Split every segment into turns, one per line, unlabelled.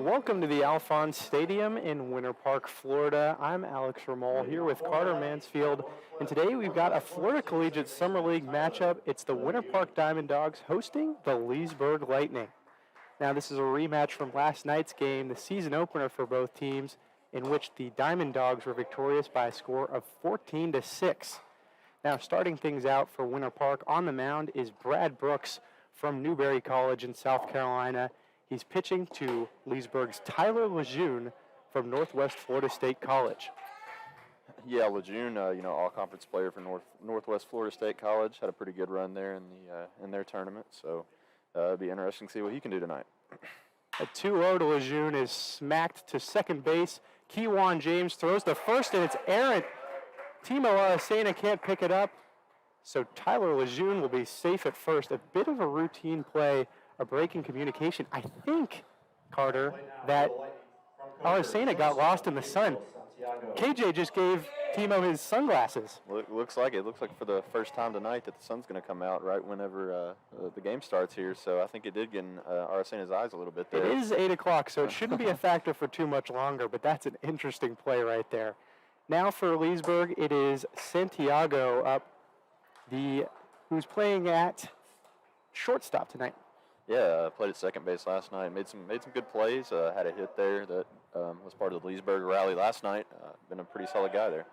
Welcome to the Alphonse Stadium in Winter Park, Florida. I'm Alex Ramol here with Carter Mansfield, and today we've got a Florida Collegiate Summer League matchup. It's the Winter Park Diamond Dogs hosting the Leesburg Lightning. Now, this is a rematch from last night's game, the season opener for both teams, in which the Diamond Dogs were victorious by a score of 14-6. Now, starting things out for Winter Park on the mound is Brad Brooks from Newberry College in South Carolina. He's pitching to Leesburg's Tyler Lejeune from Northwest Florida State College.
Yeah, Lejeune, all-conference player for Northwest Florida State College, had a pretty good run there in their tournament. So it'll be interesting to see what he can do tonight.
A 2-0 to Lejeune is smacked to second base. Keywan James throws to first, and it's errant. Timo Aracena can't pick it up, so Tyler Lejeune will be safe at first. A bit of a routine play, a break in communication. I think, Carter, that Aracena got lost in the sun. KJ just gave Timo his sunglasses.
Looks like for the first time tonight that the sun's going to come out right whenever the game starts here. So I think it did get in Aracena's eyes a little bit there.
It is 8 o'clock, so it shouldn't be a factor for too much longer, but that's an interesting play right there. Now for Leesburg, it is Santiago up, who's playing at shortstop tonight.
Yeah, played at second base last night. Made some good plays. Had a hit there that was part of the Leesburg rally last night. Been a pretty solid guy there.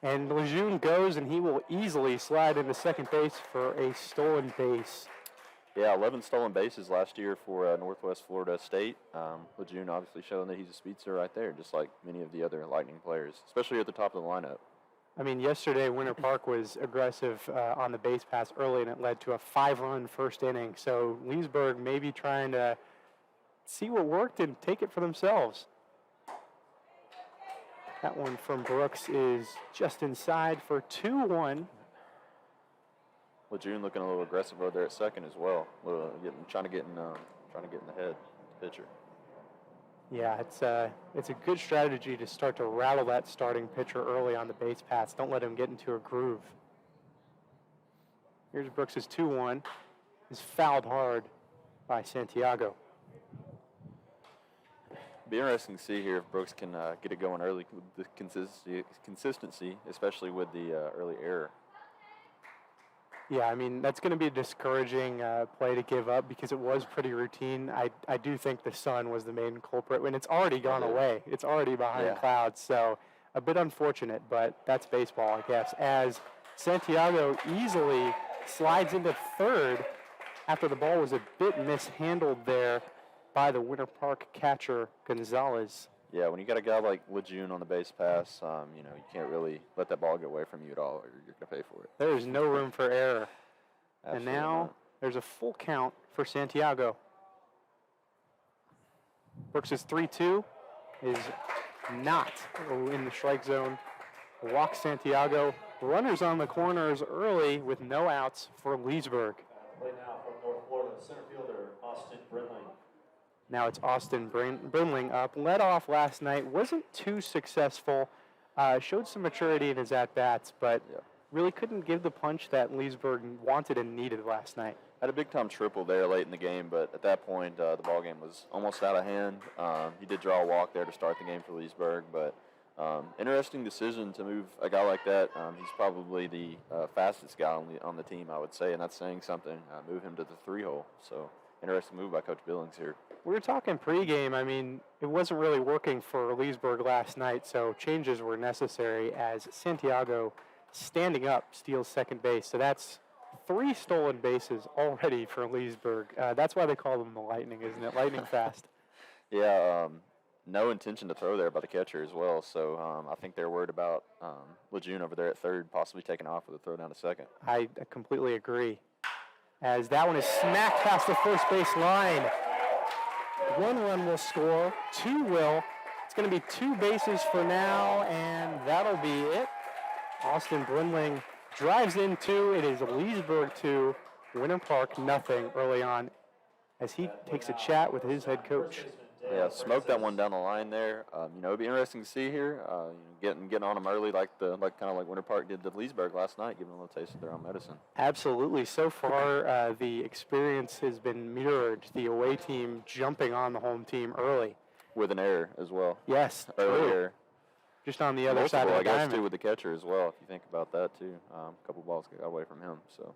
And Lejeune goes, and he will easily slide into second base for a stolen base.
Yeah, 11 stolen bases last year for Northwest Florida State. Lejeune obviously showing that he's a speedster right there, just like many of the other Lightning players, especially at the top of the lineup.
I mean, yesterday Winter Park was aggressive on the base pass early, and it led to a 5-run first inning. So Leesburg maybe trying to see what worked and take it for themselves. That one from Brooks is just inside for 2-1.
Lejeune looking a little aggressive over there at second as well, trying to get in the head pitcher.
Yeah, it's a good strategy to start to rattle that starting pitcher early on the base paths. Don't let him get into a groove. Here's Brooks' 2-1. Is fouled hard by Santiago.
Be interesting to see here if Brooks can get it going early with the consistency, especially with the early error.
Yeah, I mean, that's going to be a discouraging play to give up because it was pretty routine. I do think the sun was the main culprit, and it's already gone away. It's already behind clouds, so a bit unfortunate, but that's baseball, I guess, as Santiago easily slides into third after the ball was a bit mishandled there by the Winter Park catcher, Gonzalez.
Yeah, when you got a guy like Lejeune on the base pass, you can't really let that ball get away from you at all, or you're going to pay for it.
There is no room for error.
Absolutely
and now
not.
There's a full count for Santiago. Brooks' 3-2 is not in the strike zone. Walks Santiago. Runners on the corners early with no outs for Leesburg.
Play now from North Florida, center fielder Austin Brinling.
Now it's Austin Brinling up. Led off last night. Wasn't too successful. Showed some maturity in his at-bats, but really couldn't give the punch that Leesburg wanted and needed last night.
Had a big-time triple there late in the game, but at that point, the ball game was almost out of hand. He did draw a walk there to start the game for Leesburg, but interesting decision to move a guy like that. He's probably the fastest guy on the team, I would say, and that's saying something. Move him to the 3-hole, so interesting move by Coach Billings here.
We were talking pregame. I mean, it wasn't really working for Leesburg last night, so changes were necessary as Santiago, standing up, steals second base. So that's 3 stolen bases already for Leesburg. That's why they call them the Lightning, isn't it? Lightning fast.
Yeah, no intention to throw there by the catcher as well. So I think they're worried about Lejeune over there at third, possibly taking off with a throw down to second.
I completely agree. As that one is smacked past the first base line. 1 run will score, 2 will. It's going to be 2 bases for now, and that'll be it. Austin Brinling drives in 2. It is Leesburg 2, Winter Park nothing early on as he takes a chat with his head coach.
Yeah, smoked that one down the line there. It'd be interesting to see here. Getting on them early, like Winter Park did to Leesburg last night, giving them a little taste of their own medicine.
Absolutely. So far, the experience has been mirrored. The away team jumping on the home team early.
with an error as well.
Yes,
Early
true.
error.
Just on the other side of
Multiple,
the
I guess,
diamond.
too, with the catcher as well, if you think about that, too. A couple balls got away from him, so.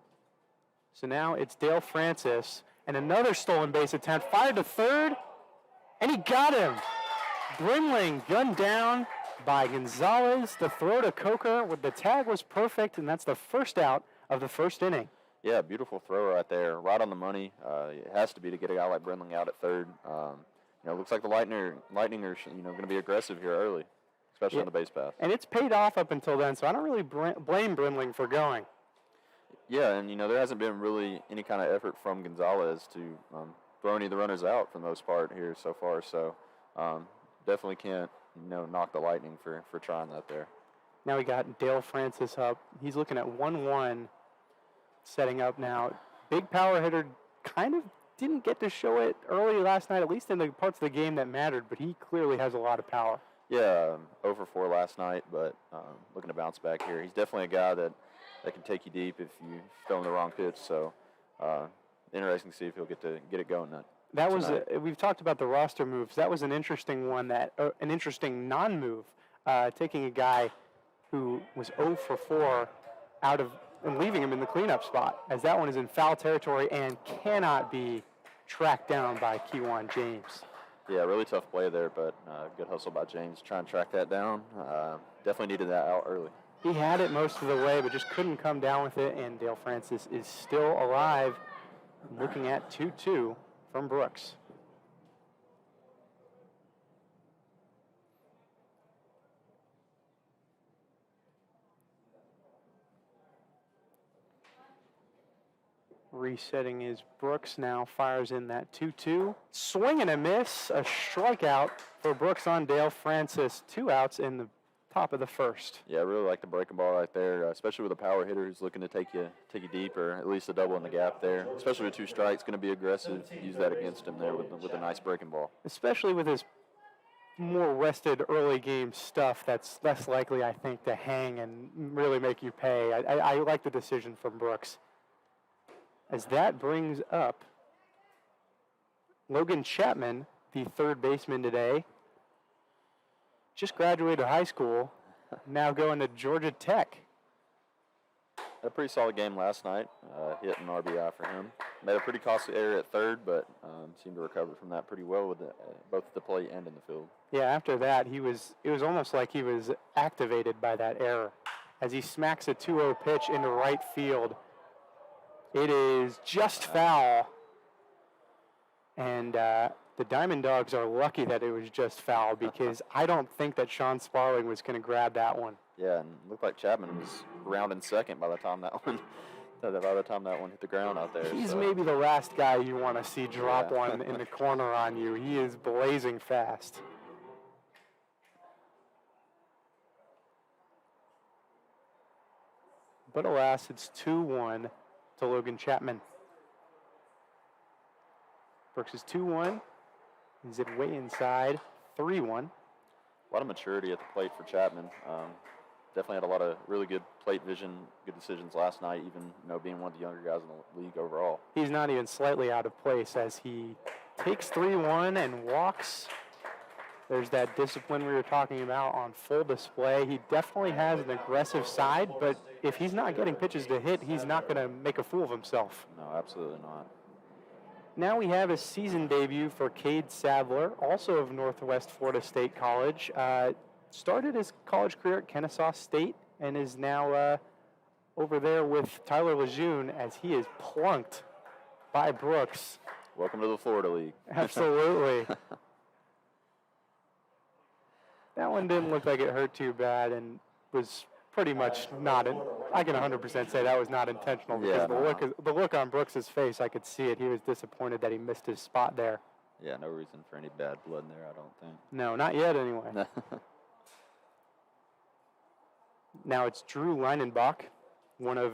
So now it's Dale Francis, and another stolen base attempt, fired to third, and he got him. Brimling gunned down by Gonzalez. The throw to Coker with the tag was perfect, and that's the first out of the first inning.
Yeah, beautiful throw right there, right on the money. It has to be to get a guy like Brimling out at third. It looks like the Lightning are going to be aggressive here early, especially on the base path.
And it's paid off up until then, so I don't really blame Brimling for going.
Yeah, and there hasn't been really any kind of effort from Gonzalez to throw any of the runners out for the most part here so far. So definitely can't knock the Lightning for trying that there.
Now we got Dale Francis up. He's looking at 1-1, setting up now. Big power hitter, kind of didn't get to show it early last night, at least in the parts of the game that mattered, but he clearly has a lot of power.
Yeah, 0 for 4 last night, but looking to bounce back here. He's definitely a guy that can take you deep if you throw him the wrong pitch. So interesting to see if he'll get it going.
That was we've talked about the roster moves. That was an interesting one, an interesting non-move, taking a guy who was 0 for 4 out of and leaving him in the cleanup spot, as that one is in foul territory and cannot be tracked down by Kewan James.
Yeah, really tough play there, but good hustle by James trying to track that down. Definitely needed that out early.
He had it most of the way, but just couldn't come down with it, and Dale Francis is still alive, looking at 2-2 from Brooks. Resetting is Brooks now, fires in that 2-2. Swing and a miss, a strikeout for Brooks on Dale Francis. 2 outs in the top of the first.
Yeah, I really like the breaking ball right there, especially with a power hitter who's looking to take you deep, or at least a double in the gap there. Especially with 2 strikes, going to be aggressive. Use that against him there with a nice breaking ball.
Especially with his more rested early game stuff, that's less likely, I think, to hang and really make you pay. I like the decision from Brooks. As that brings up Logan Chapman, the third baseman today. Just graduated high school, now going to Georgia Tech.
Had a pretty solid game last night, hit an RBI for him. Made a pretty costly error at third, but seemed to recover from that pretty well with both at the plate and in the field.
Yeah, after that, it was almost like he was activated by that error. As he smacks a 2-0 pitch into right field, it is just foul. And the Diamond Dogs are lucky that it was just foul, because I don't think that Sean Sparling was going to grab that one.
Yeah, and it looked like Chapman was rounding second by the time that one hit the ground out there.
He's maybe the last guy you want to see drop one in the corner on you. He is blazing fast. But alas, it's 2-1 to Logan Chapman. Brooks is 2-1. He's it way inside, 3-1.
A lot of maturity at the plate for Chapman. Definitely had a lot of really good plate vision, good decisions last night, even being one of the younger guys in the league overall.
He's not even slightly out of place as he takes 3-1 and walks. There's that discipline we were talking about on full display. He definitely has an aggressive side, but if he's not getting pitches to hit, he's not going to make a fool of himself.
No, absolutely not.
Now we have a season debut for Cade Sadler, also of Northwest Florida State College. Started his college career at Kennesaw State and is now over there with Tyler Lejeune as he is plunked by Brooks.
Welcome to the Florida League.
Absolutely. That one didn't look like it hurt too bad and was pretty much not. I can 100% say that was not intentional, because the look on Brooks's face, I could see it. He was disappointed that he missed his spot there.
Yeah, no reason for any bad blood in there, I don't think.
No, not yet anyway. Now it's Drew Leinenbach, one of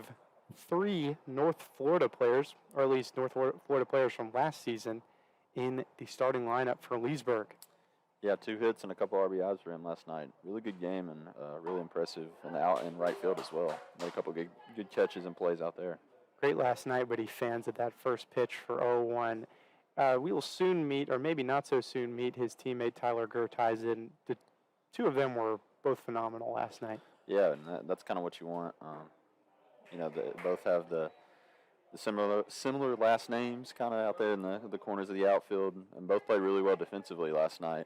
3 North Florida players, or at least North Florida players from last season, in the starting lineup for Leesburg.
Yeah, 2 hits and a couple RBIs for him last night. Really good game and really impressive in the out and right field as well. Made a couple good catches and plays out there.
Great last night, but he fans at that first pitch for 0-1. We will soon meet, or maybe not so soon meet, his teammate Tyler Gertheisen. The two of them were both phenomenal last night.
Yeah, and that's kind of what you want. They both have the similar last names kind of out there in the corners of the outfield, and both played really well defensively last night.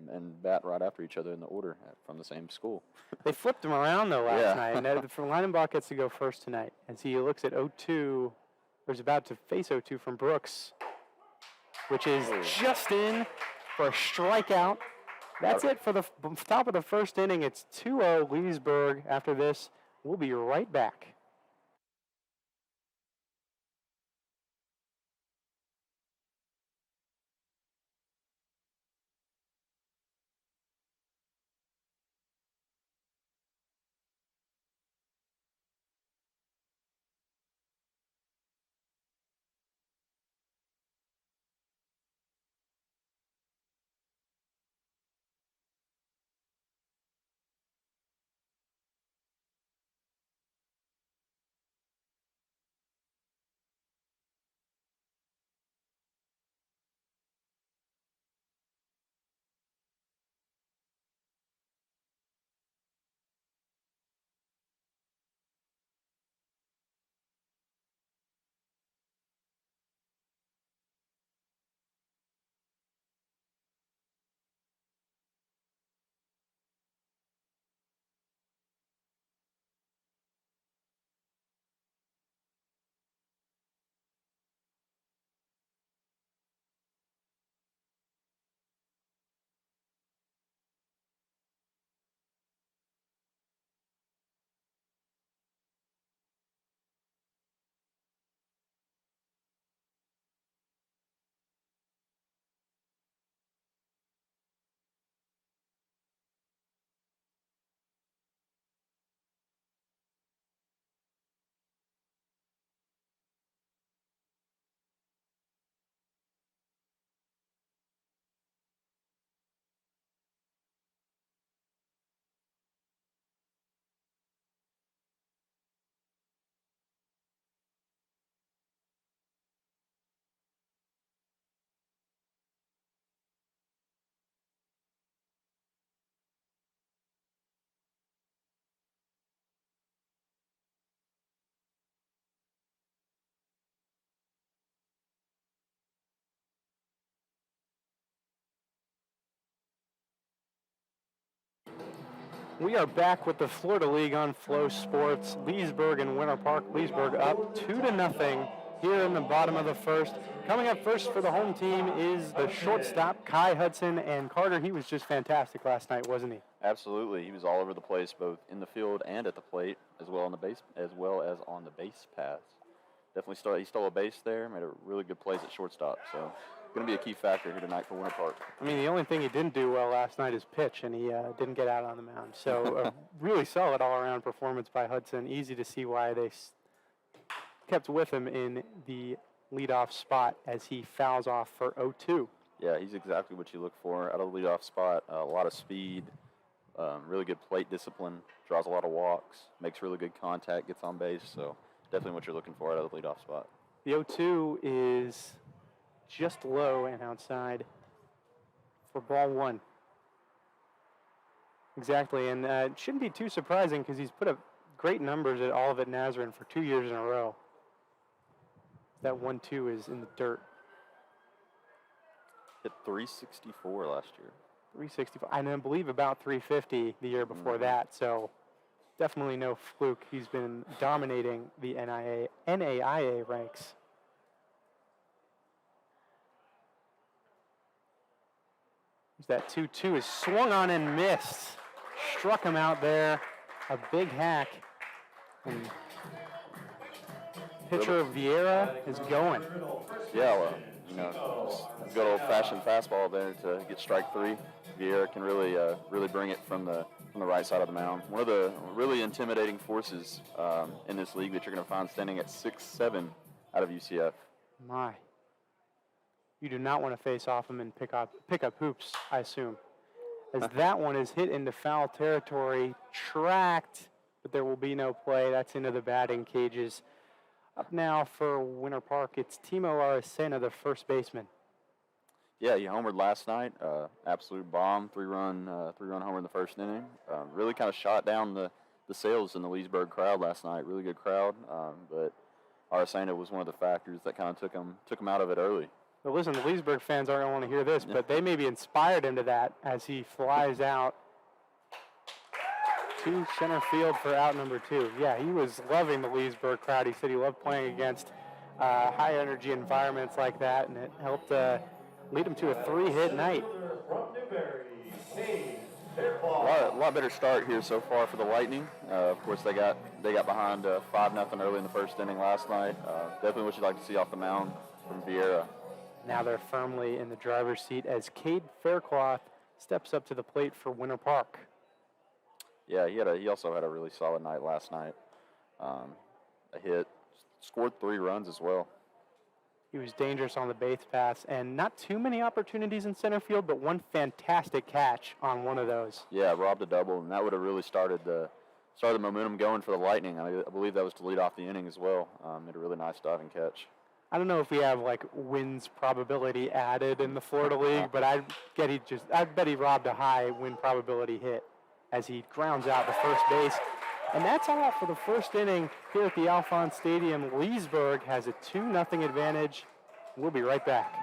And bat right after each other in the order from the same school.
They flipped him around, though, last night. And Leinenbach gets to go first tonight as he looks at 0-2, or is about to face 0-2 from Brooks, which is just in for a strikeout. That's it for the top of the first inning. It's 2-0 Leesburg. After this, we'll be right back. We are back with the Florida League on Flow Sports. Leesburg and Winter Park. Leesburg up 2-0 here in the bottom of the first. Coming up first for the home team is the shortstop, Kai Hudson. And Carter, he was just fantastic last night, wasn't he?
Absolutely. He was all over the place, both in the field and at the plate, as well on the base paths. Definitely he stole a base there, made a really good plays at shortstop. So going to be a key factor here tonight for Winter Park.
I mean, the only thing he didn't do well last night is pitch, and he didn't get out on the mound. So a really solid all-around performance by Hudson. Easy to see why they kept with him in the leadoff spot as he fouls off for 0-2.
Yeah, he's exactly what you look for out of the leadoff spot. A lot of speed, really good plate discipline, draws a lot of walks, makes really good contact, gets on base. So definitely what you're looking for out of the leadoff spot.
The 0-2 is just low and outside for ball one. Exactly, and it shouldn't be too surprising because he's put up great numbers at Olivet Nazarene for 2 years in a row. That 1-2 is in the dirt.
Hit 364 last year.
365, and I believe about 350 the year before that, so definitely no fluke. He's been dominating the NAIA ranks. That 2-2 is swung on and missed. Struck him out there. A big hack. And pitcher Vieira is going.
Yeah, well, good old-fashioned fastball there to get strike three. Vieira can really bring it from the right side of the mound. One of the really intimidating forces in this league that you're going to find standing at 6'7" out of UCF.
My. You do not want to face off him and pick up hoops, I assume. As that one is hit into foul territory, tracked, but there will be no play. That's into the batting cages Up now for Winter Park, it's Timo Aracena, the first baseman.
Yeah, he homered last night. Absolute bomb, three-run homer in the first inning. Really kind of shot down the sails in the Leesburg crowd last night. Really good crowd, but Aracena was one of the factors that kind of took him out of it early.
Well, listen, the Leesburg fans aren't going to want to hear this, but they maybe inspired him to that as he flies out to center field for out number 2. Yeah, he was loving the Leesburg crowd. He said he loved playing against high-energy environments like that, and it helped lead him to a 3-hit night.
From Newberry,
A lot better start here so far for the Lightning. Of course, they got behind 5-0 early in the first inning last night. Definitely what you'd like to see off the mound from Vieira.
Now they're firmly in the driver's seat as Cade Faircloth steps up to the plate for Winter Park.
Yeah, he also had a really solid night last night. A hit, scored 3 runs as well.
He was dangerous on the base pass, and not too many opportunities in center field, but one fantastic catch on one of those.
Yeah, robbed a double, and that would have really started the momentum going for the Lightning. I believe that was to lead off the inning as well. Made a really nice diving catch.
I don't know if we have like wins probability added in the Florida League, but I bet he robbed a high win probability hit as he grounds out to first base. And that's all for the first inning here at the Alphonse Stadium. Leesburg has a 2-0 advantage. We'll be right back.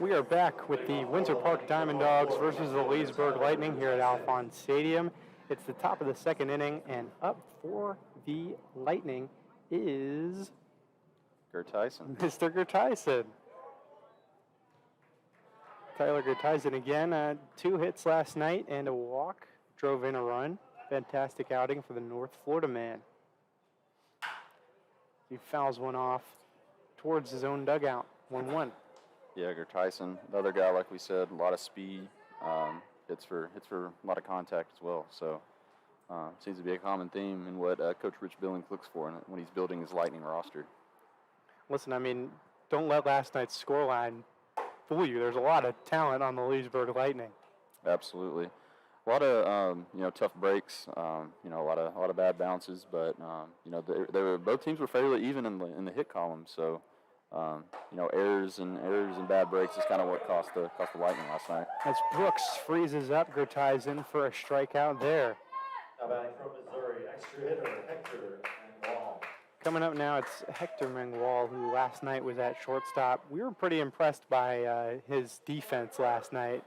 We are back with the Winter Park Diamond Dogs versus the Leesburg Lightning here at Alphonse Stadium. It's the top of the second inning, and up for the Lightning is
Gertyson.
Mr. Gertyson. Tyler Gertyson again, 2 hits last night and a walk, drove in a run. Fantastic outing for the North Florida man. He fouls one off towards his own dugout, 1-1.
Yeah, Gertyson, the other guy, like we said, a lot of speed, hits for a lot of contact as well. So seems to be a common theme in what Coach Rich Billings looks for when he's building his Lightning roster.
Listen, I mean, don't let last night's scoreline fool you. There's a lot of talent on the Leesburg Lightning.
Absolutely, a lot of tough breaks. A lot of bad bounces, but they were both teams were fairly even in the hit column. So. Errors and bad breaks is kind of what cost the Lightning last night.
As Brooks freezes up Gertyson for a strikeout there.
Now batting from Missouri, extra hitter Hector Mangual.
Coming up now, it's Hector Mangual, who last night was at shortstop. We were pretty impressed by his defense last night.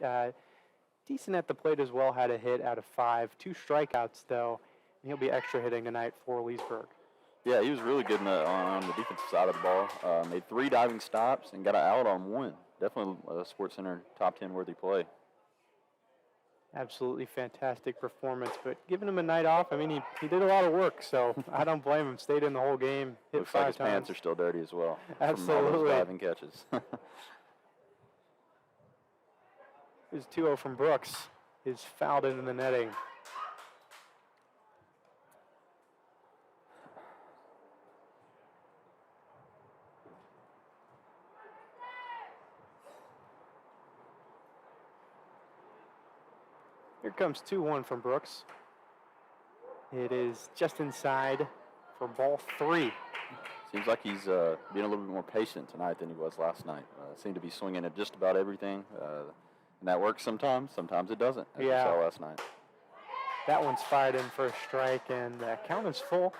Decent at the plate as well, had a hit out of 5. 2 strikeouts, though, and he'll be extra hitting tonight for Leesburg.
Yeah, he was really good on the defensive side of the ball. Made 3 diving stops and got an out on 1. Definitely a SportsCenter top 10 worthy play.
Absolutely fantastic performance, but giving him a night off, I mean, he did a lot of work, so I don't blame him. Stayed in the whole game, hit
Looks like
5
his
times.
pants are still dirty as well. From all
Absolutely.
those diving catches.
Here's 2-0 from Brooks. Is fouled into the netting. Here comes 2-1 from Brooks. It is just inside for ball 3.
Seems like he's being a little bit more patient tonight than he was last night. Seemed to be swinging at just about everything. And that works sometimes. Sometimes it doesn't, as we saw last night.
That one's fired in for a strike, and the count is full.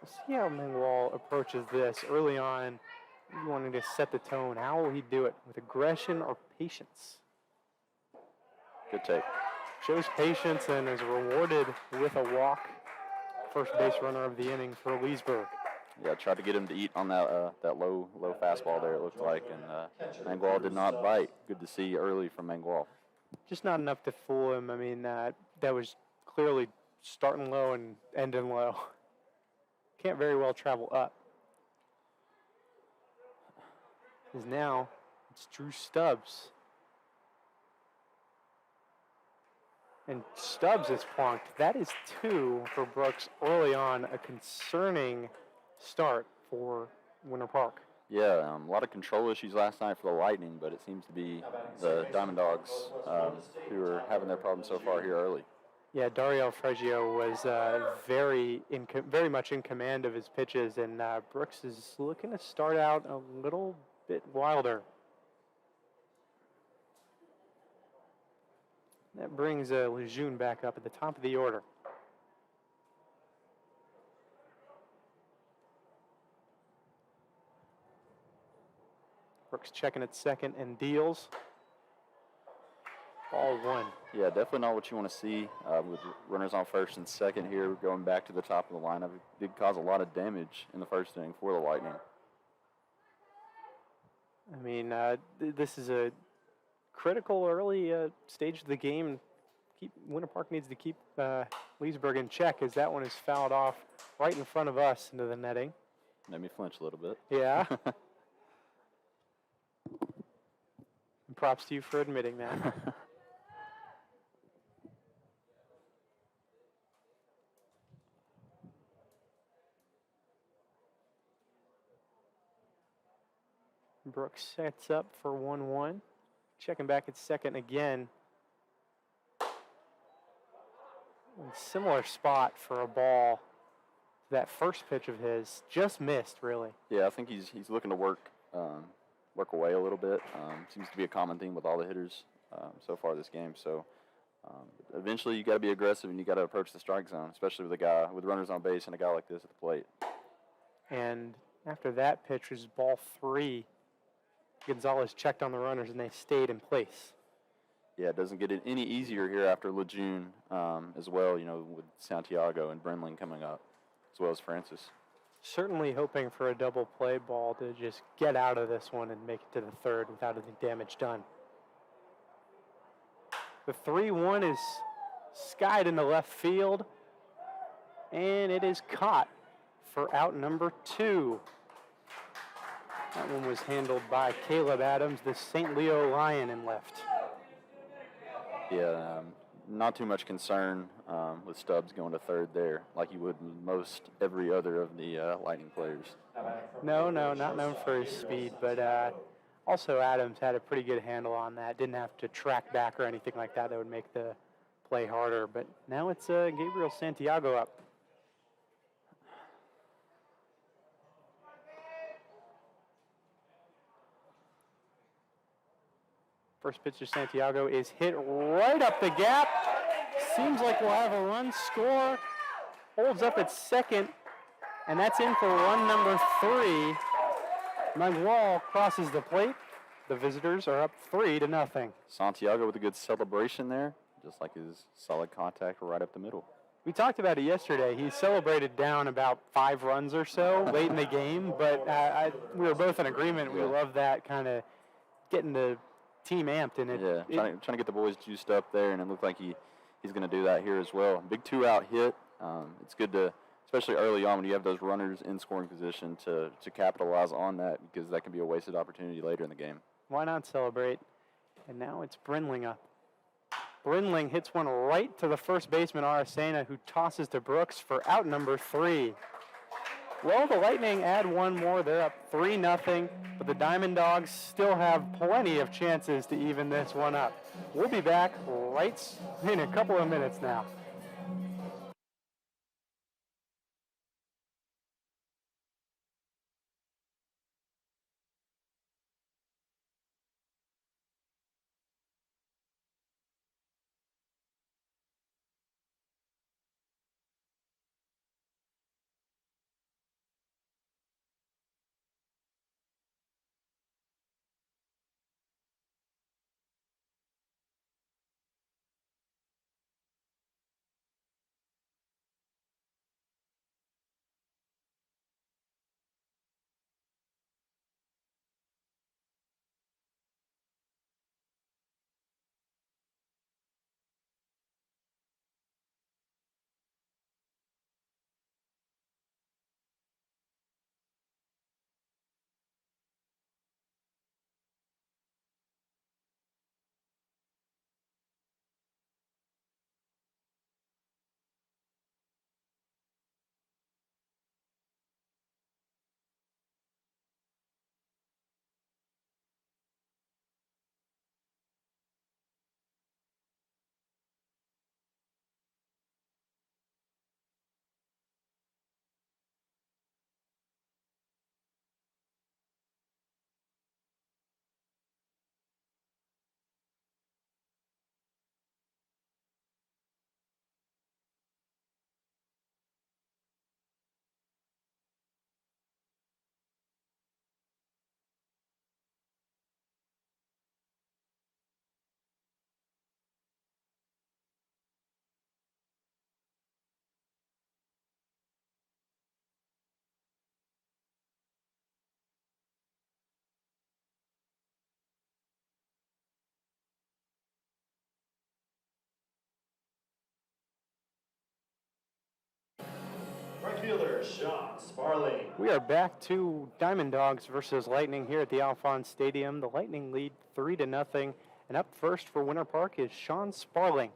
We'll see how Mengwall approaches this early on. He's wanting to set the tone. How will he do it? With aggression or patience?
Good take.
Shows patience and is rewarded with a walk. First base runner of the inning for Leesburg.
Yeah, tried to get him to eat on that that low fastball there, it looked like, and Mengwall did not bite. Good to see early from Mengwall.
Just not enough to fool him. I mean, that was clearly starting low and ending low. Can't very well travel up. Because now it's Drew Stubbs. And Stubbs is plunked. That is 2 for Brooks early on. A concerning start for Winter Park.
Yeah, a lot of control issues last night for the Lightning, but it seems to be the Diamond Dogs who are having their problems so far here early.
Yeah, Dario Freggio was very much in command of his pitches, and Brooks is looking to start out a little bit wilder. That brings Lejeune back up at the top of the order. Brooks checking at second and deals. Ball 1.
Yeah, definitely not what you want to see with runners on first and second here, going back to the top of the lineup. It did cause a lot of damage in the first inning for the Lightning.
I mean, this is a critical early stage of the game. Winter Park needs to keep Leesburg in check, as that one is fouled off right in front of us into the netting.
Made me flinch a little bit.
Yeah. Props to you for admitting that. Brooks sets up for 1-1. Checking back at second again. Similar spot for a ball. That first pitch of his just missed, really.
Yeah, I think he's looking to work away a little bit. Seems to be a common theme with all the hitters so far this game. So eventually you got to be aggressive and you got to approach the strike zone, especially with a guy with runners on base and a guy like this at the plate.
And after that pitch was ball 3. Gonzalez checked on the runners and they stayed in place.
Yeah, it doesn't get it any easier here after Lejeune as well, with Santiago and Brenling coming up, as well as Francis.
Certainly hoping for a double play ball to just get out of this one and make it to the third without any damage done. The 3-1 is skied into left field, and it is caught for out number 2. That one was handled by Caleb Adams, the St. Leo Lion, in left.
Yeah, not too much concern with Stubbs going to third there, like you would with most every other of the Lightning players.
No, not known for his speed, but also Adams had a pretty good handle on that. Didn't have to track back or anything like that. That would make the play harder. But now it's Gabriel Santiago up. First pitch to Santiago is hit right up the gap. Seems like we'll have a run score. Holds up at second, and that's in for run number 3. Mengwall crosses the plate. The visitors are up 3-0.
Santiago with a good celebration there, just like his solid contact right up the middle.
We talked about it yesterday. He celebrated down about 5 runs or so late in the game, but we were both in agreement. We love that kind of getting the team amped, and
trying to get the boys juiced up there, and it looked like he's going to do that here as well. Big 2-out hit. It's good to, especially early on when you have those runners in scoring position, to capitalize on that, because that can be a wasted opportunity later in the game.
Why not celebrate? And now it's Brindling up. Brindling hits one right to the first baseman, Aracena, who tosses to Brooks for out number 3. Well, the Lightning add one more. They're up 3-0, but the Diamond Dogs still have plenty of chances to even this one up. We'll be back right in a couple of minutes now.
Right fielder, Sean Sparling.
We are back to Diamond Dogs versus Lightning here at the Alphonse Stadium. The Lightning lead 3-0, and up first for Winter Park is Sean Sparling.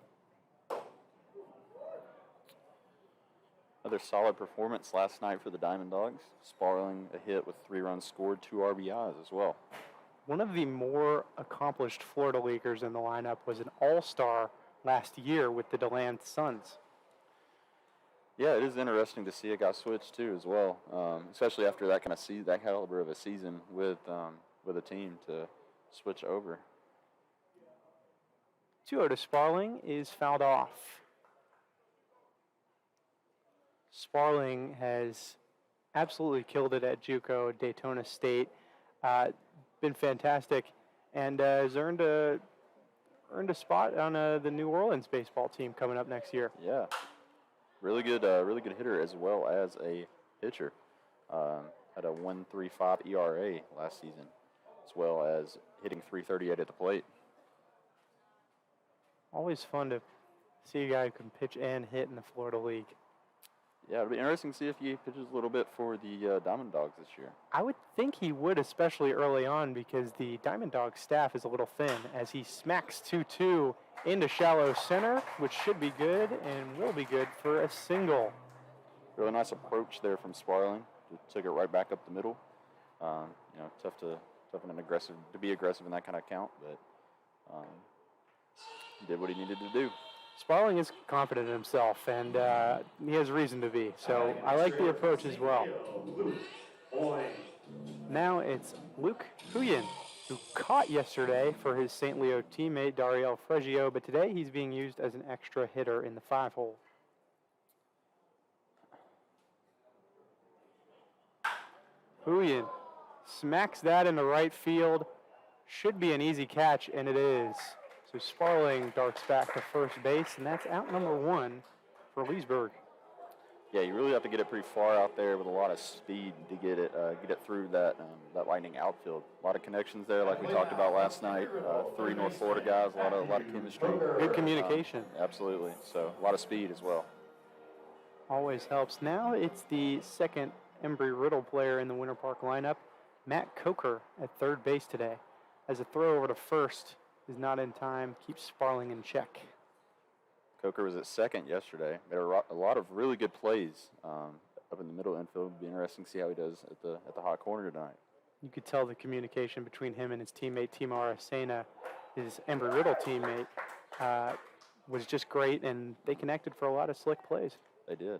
Another solid performance last night for the Diamond Dogs. Sparling a hit with 3 runs scored, 2 RBIs as well.
One of the more accomplished Florida Leaguers in the lineup was an all-star last year with the DeLand Suns.
Yeah, it is interesting to see it got switched too as well, especially after that kind of that caliber of a season with a team to switch over.
2-0 to Sparling is fouled off. Sparling has absolutely killed it at JUCO, Daytona State. Been fantastic, and has earned a spot on the New Orleans baseball team coming up next year.
Yeah, really good hitter as well as a pitcher. Had a 1.35 ERA last season, as well as hitting .338 at the plate.
Always fun to see a guy who can pitch and hit in the Florida League.
Yeah, it'll be interesting to see if he pitches a little bit for the Diamond Dogs this year.
I would think he would, especially early on, because the Diamond Dog staff is a little thin, as he smacks 2-2 into shallow center, which should be good and will be good for a single.
Really nice approach there from Sparling. Just took it right back up the middle. Tough to be aggressive in that kind of count, but he did what he needed to do.
Sparling is confident in himself, and he has reason to be. So I like the approach as well. Now it's Luke Huyen, who caught yesterday for his St. Leo teammate Dariel Freggio, but today he's being used as an extra hitter in the 5-hole. Huyen smacks that into right field. Should be an easy catch, and it is. So Sparling darts back to first base, and that's out number 1 for Leesburg.
Yeah, you really have to get it pretty far out there with a lot of speed to get it through that lightning outfield. A lot of connections there, like we talked about last night. Three North Florida guys, a lot of chemistry.
Good communication.
Absolutely. So a lot of speed as well.
Always helps. Now it's the second Embry-Riddle player in the Winter Park lineup, Matt Coker at third base today. As a throw over to first is not in time, keeps Sparling in check.
Coker was at second yesterday. Made a lot of really good plays up in the middle infield. It'll be interesting to see how he does at the hot corner tonight.
You could tell the communication between him and his teammate, Timo Aracena, his Embry-Riddle teammate, was just great, and they connected for a lot of slick plays.
They did.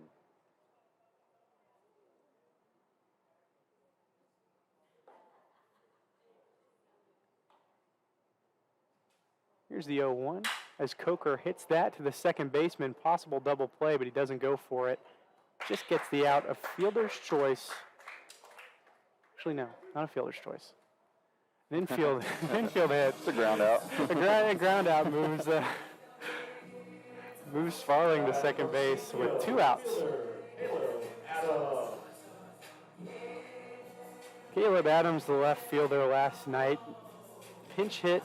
Here's the 0-1 as Coker hits that to the second baseman. Possible double play, but he doesn't go for it. Just gets the out. A fielder's choice. Actually, no, not a fielder's choice. An infield hit.
It's a ground out.
A ground out moves Sparling to second base with 2 outs. Caleb Adams, the left fielder last night, pinch hit,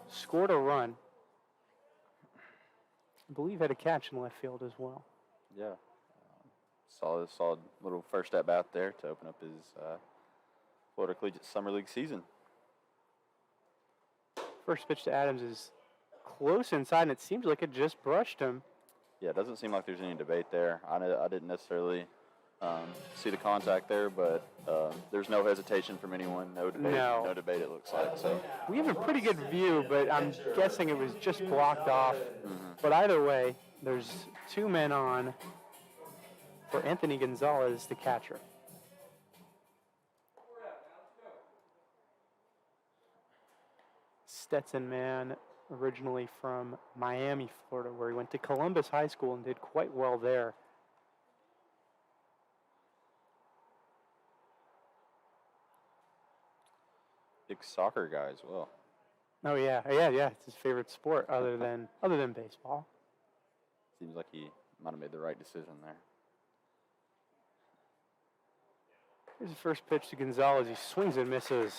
scored a run. I believe had a catch in left field as well.
Yeah. Solid little first at bat there to open up his Florida Collegiate Summer League season.
First pitch to Adams is close inside, and it seems like it just brushed him.
Yeah, it doesn't seem like there's any debate there. I didn't necessarily see the contact there, but there's no hesitation from anyone. No debate. No debate. It looks like so.
We have a pretty good view, but I'm guessing it was just blocked off. But either way, there's 2 men on for Anthony Gonzalez, the catcher. Stetson man, originally from Miami, Florida, where he went to Columbus High School and did quite well there.
Big soccer guy as well.
Oh yeah. It's his favorite sport other than baseball.
Seems like he might have made the right decision there.
Here's the first pitch to Gonzalez. He swings and misses.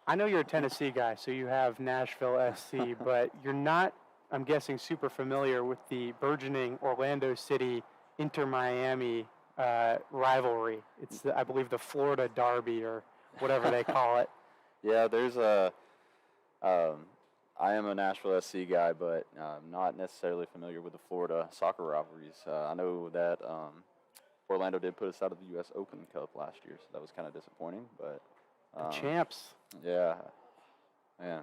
I know you're a Tennessee guy, so you have Nashville SC, but you're not, I'm guessing, super familiar with the burgeoning Orlando City Inter-Miami rivalry. It's, I believe, the Florida Derby or whatever they call it.
Yeah, there's I am a Nashville SC guy, but not necessarily familiar with the Florida soccer rivalries. I know that Orlando did put us out of the U.S. Open Cup last year, so that was kind of disappointing. But
The champs.
Yeah, man,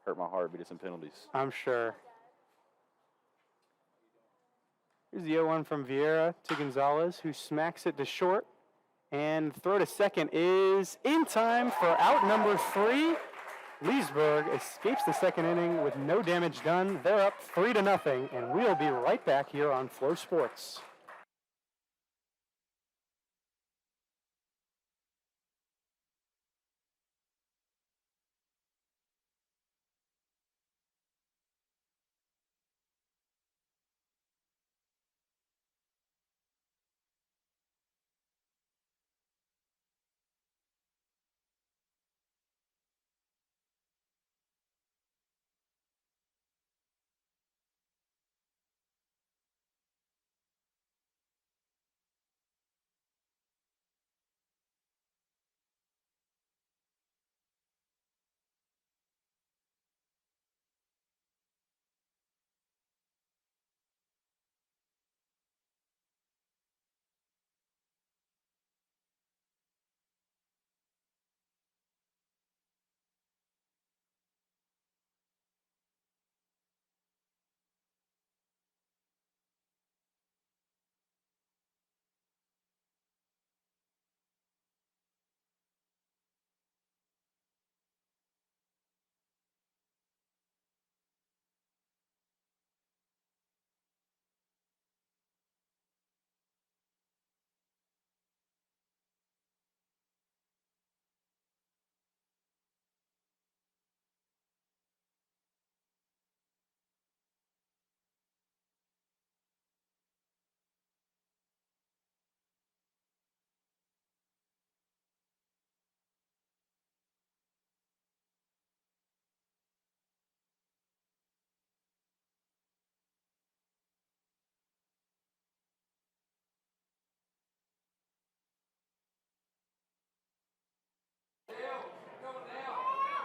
hurt my heart. Beat us in penalties.
I'm sure. Here's the 0-1 from Vieira to Gonzalez, who smacks it to short. And throw to second is in time for out number 3. Leesburg escapes the second inning with no damage done. They're up 3-0, and we'll be right back here on Flow Sports.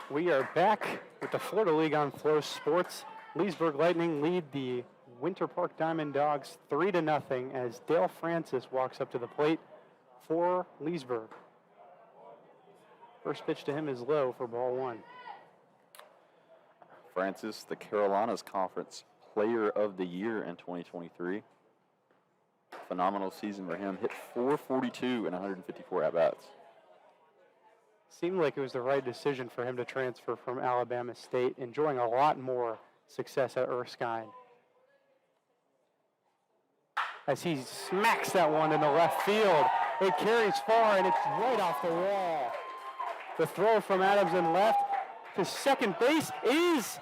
We are back with the Florida League on Flow Sports. Leesburg Lightning lead the Winter Park Diamond Dogs 3-0 as Dale Francis walks up to the plate for Leesburg. First pitch to him is low for ball one.
Francis, the Carolinas Conference Player of the Year in 2023. Phenomenal season for him. Hit .442 in 154 at-bats.
Seemed like it was the right decision for him to transfer from Alabama State, enjoying a lot more success at Erskine. As he smacks that one in the left field, it carries far and it's right off the wall. The throw from Adams in left to second base is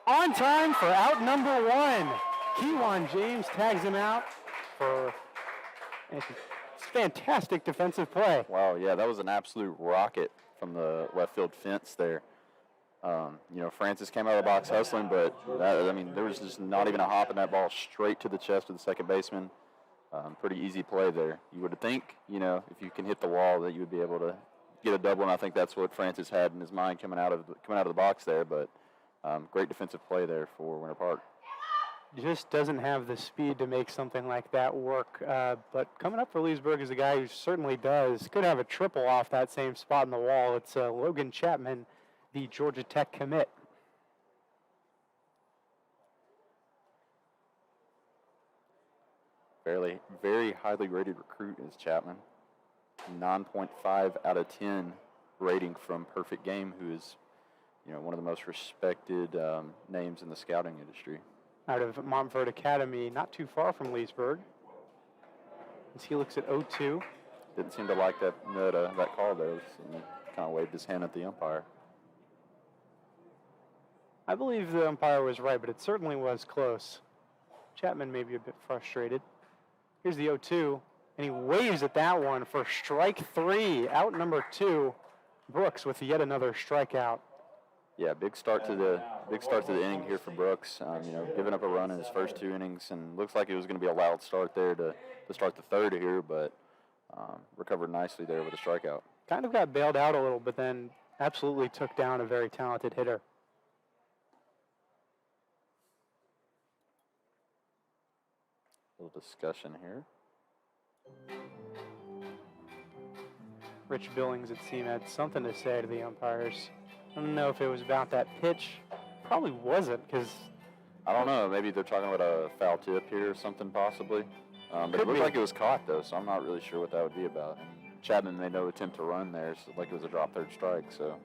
on time for out number one. Kewan James tags him out for a fantastic defensive play.
Wow, yeah, that was an absolute rocket from the left field fence there. Francis came out of the box hustling, but there was just not even a hop in that ball straight to the chest of the second baseman. Pretty easy play there. You would think, if you can hit the wall, that you would be able to get a double, and I think that's what Francis had in his mind coming out of the box there. But great defensive play there for Winter Park.
Just doesn't have the speed to make something like that work. But coming up for Leesburg is a guy who certainly does. Could have a triple off that same spot in the wall. It's Logan Chapman, the Georgia Tech commit.
Very highly rated recruit is Chapman. 9.5 out of 10 rating from Perfect Game, who is, one of the most respected names in the scouting industry.
Out of Montford Academy, not too far from Leesburg. As he looks at 0-2.
Didn't seem to like that call there. He kind of waved his hand at the umpire.
I believe the umpire was right, but it certainly was close. Chapman may be a bit frustrated. Here's the 0-2, and he waves at that one for strike three. Out number two, Brooks with yet another strikeout.
Yeah, big start to the inning here for Brooks. Giving up a run in his first two innings, and looks like it was going to be a loud start there to start the third here, but recovered nicely there with a strikeout.
Kind of got bailed out a little, but then absolutely took down a very talented hitter.
A little discussion here.
Rich Billings, it seemed, had something to say to the umpires. I don't know if it was about that pitch. Probably wasn't, because...
I don't know. Maybe they're talking about a foul tip here or something, possibly. But it looked like it was caught, though, so I'm not really sure what that would be about. And Chapman made no attempt to run there, so like it was a drop third strike, so...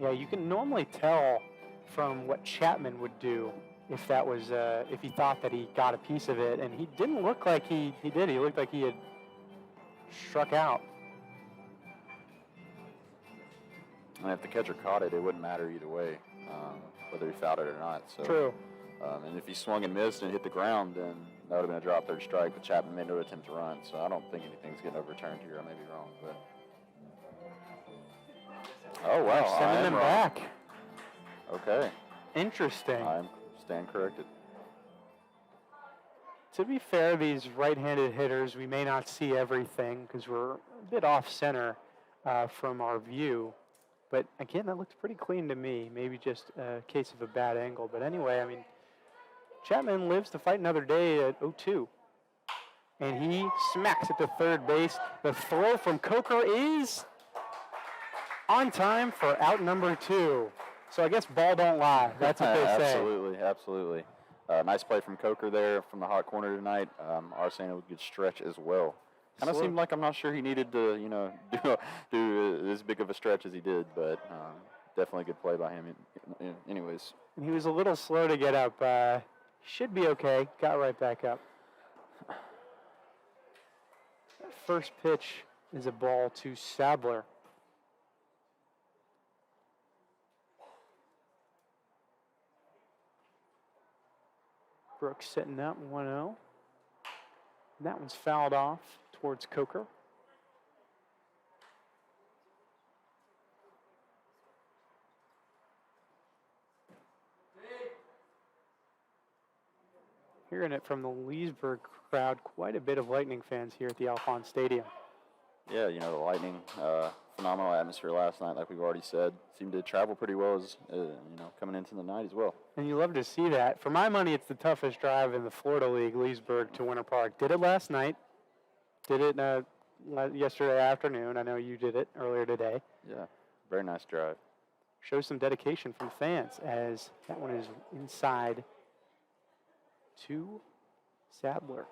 Yeah, you can normally tell from what Chapman would do if that was, if he thought that he got a piece of it, and he didn't look like he did. He looked like he had struck out.
And if the catcher caught it, it wouldn't matter either way, whether he fouled it or not. So,
true.
And if he swung and missed and hit the ground, then that would have been a drop third strike, but Chapman made no attempt to run, so I don't think anything's getting overturned here. I may be wrong, but... Oh, wow.
Sending them back.
Okay.
Interesting.
I stand corrected.
To be fair, these right-handed hitters, we may not see everything because we're a bit off-center from our view. But again, that looked pretty clean to me. Maybe just a case of a bad angle. But anyway, Chapman lives to fight another day at 0-2. And he smacks it to third base. The throw from Coker is on time for out number two. So I guess ball don't lie. That's what they say.
Absolutely. Nice play from Coker there from the hot corner tonight. Arsenio with a good stretch as well. Kind of seemed like I'm not sure he needed to, do as big of a stretch as he did, but definitely a good play by him. Anyways.
He was a little slow to get up. Should be okay. Got right back up. That first pitch is a ball to Sadler. Brooks setting up 1-0. That one's fouled off towards Coker. Hearing it from the Leesburg crowd, quite a bit of Lightning fans here at the Alphonse Stadium.
Yeah, the Lightning phenomenal atmosphere last night, like we've already said. Seemed to travel pretty well, as coming into the night as well.
And you love to see that. For my money, it's the toughest drive in the Florida League, Leesburg to Winter Park. Did it last night. Did it yesterday afternoon. I know you did it earlier today.
Yeah, very nice drive.
Shows some dedication from fans as that one is inside to Sadler.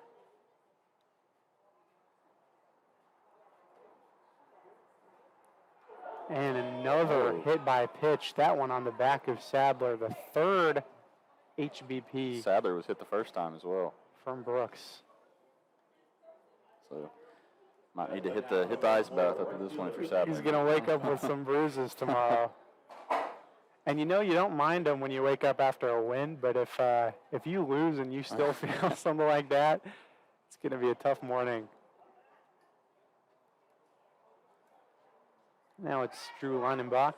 And another hit by pitch. That one on the back of Sadler, the third HBP.
Sadler was hit the first time as well.
From Brooks.
So might need to hit the ice bath after this one for Sadler.
He's going to wake up with some bruises tomorrow. And you don't mind them when you wake up after a win, but if you lose and you still feel something like that, it's going to be a tough morning. Now it's Drew Leinenbach,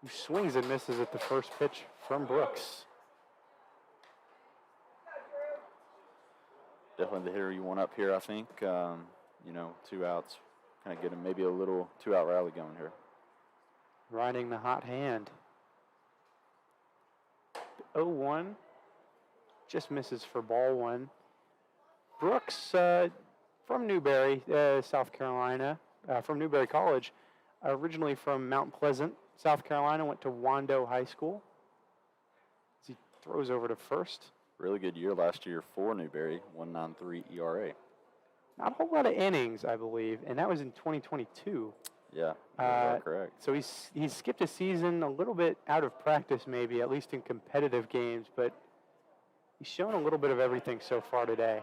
who swings and misses at the first pitch from Brooks.
Definitely the hitter you want up here, I think. 2 outs. Kind of get him maybe a little 2-out rally going here.
Riding the hot hand. 0-1. Just misses for ball one. Brooks from Newberry, South Carolina, from Newberry College. Originally from Mount Pleasant, South Carolina, went to Wando High School. As he throws over to first.
Really good year last year for Newberry, 1.93 ERA.
Not a whole lot of innings, I believe, and that was in 2022.
Yeah, correct.
So he's skipped a season, a little bit out of practice maybe, at least in competitive games, but he's shown a little bit of everything so far today.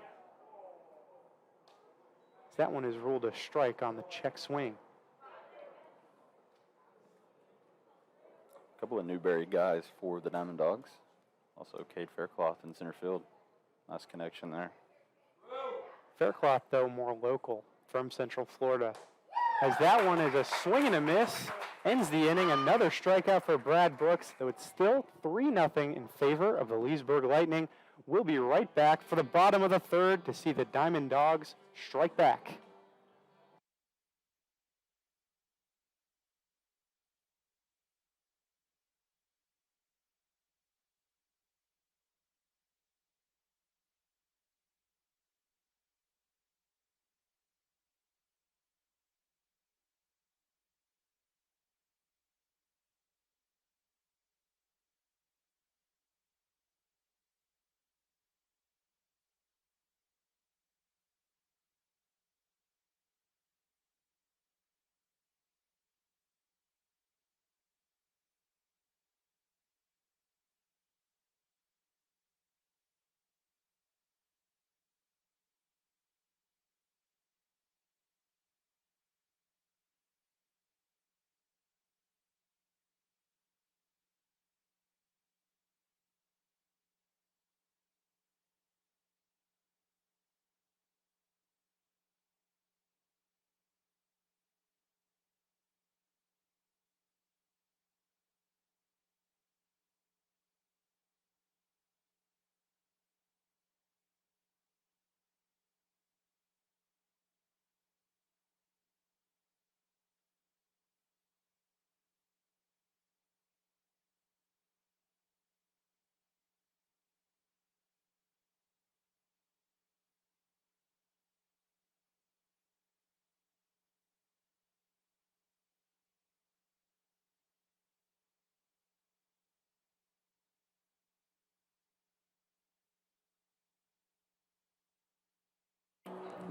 That one is ruled a strike on the check swing.
A couple of Newberry guys for the Diamond Dogs. Also, Cade Faircloth in center field. Nice connection there.
Faircloth, though, more local from Central Florida. As that one is a swing and a miss, ends the inning. Another strikeout for Brad Brooks, though it's still 3-0 in favor of the Leesburg Lightning. We'll be right back for the bottom of the third to see the Diamond Dogs strike back.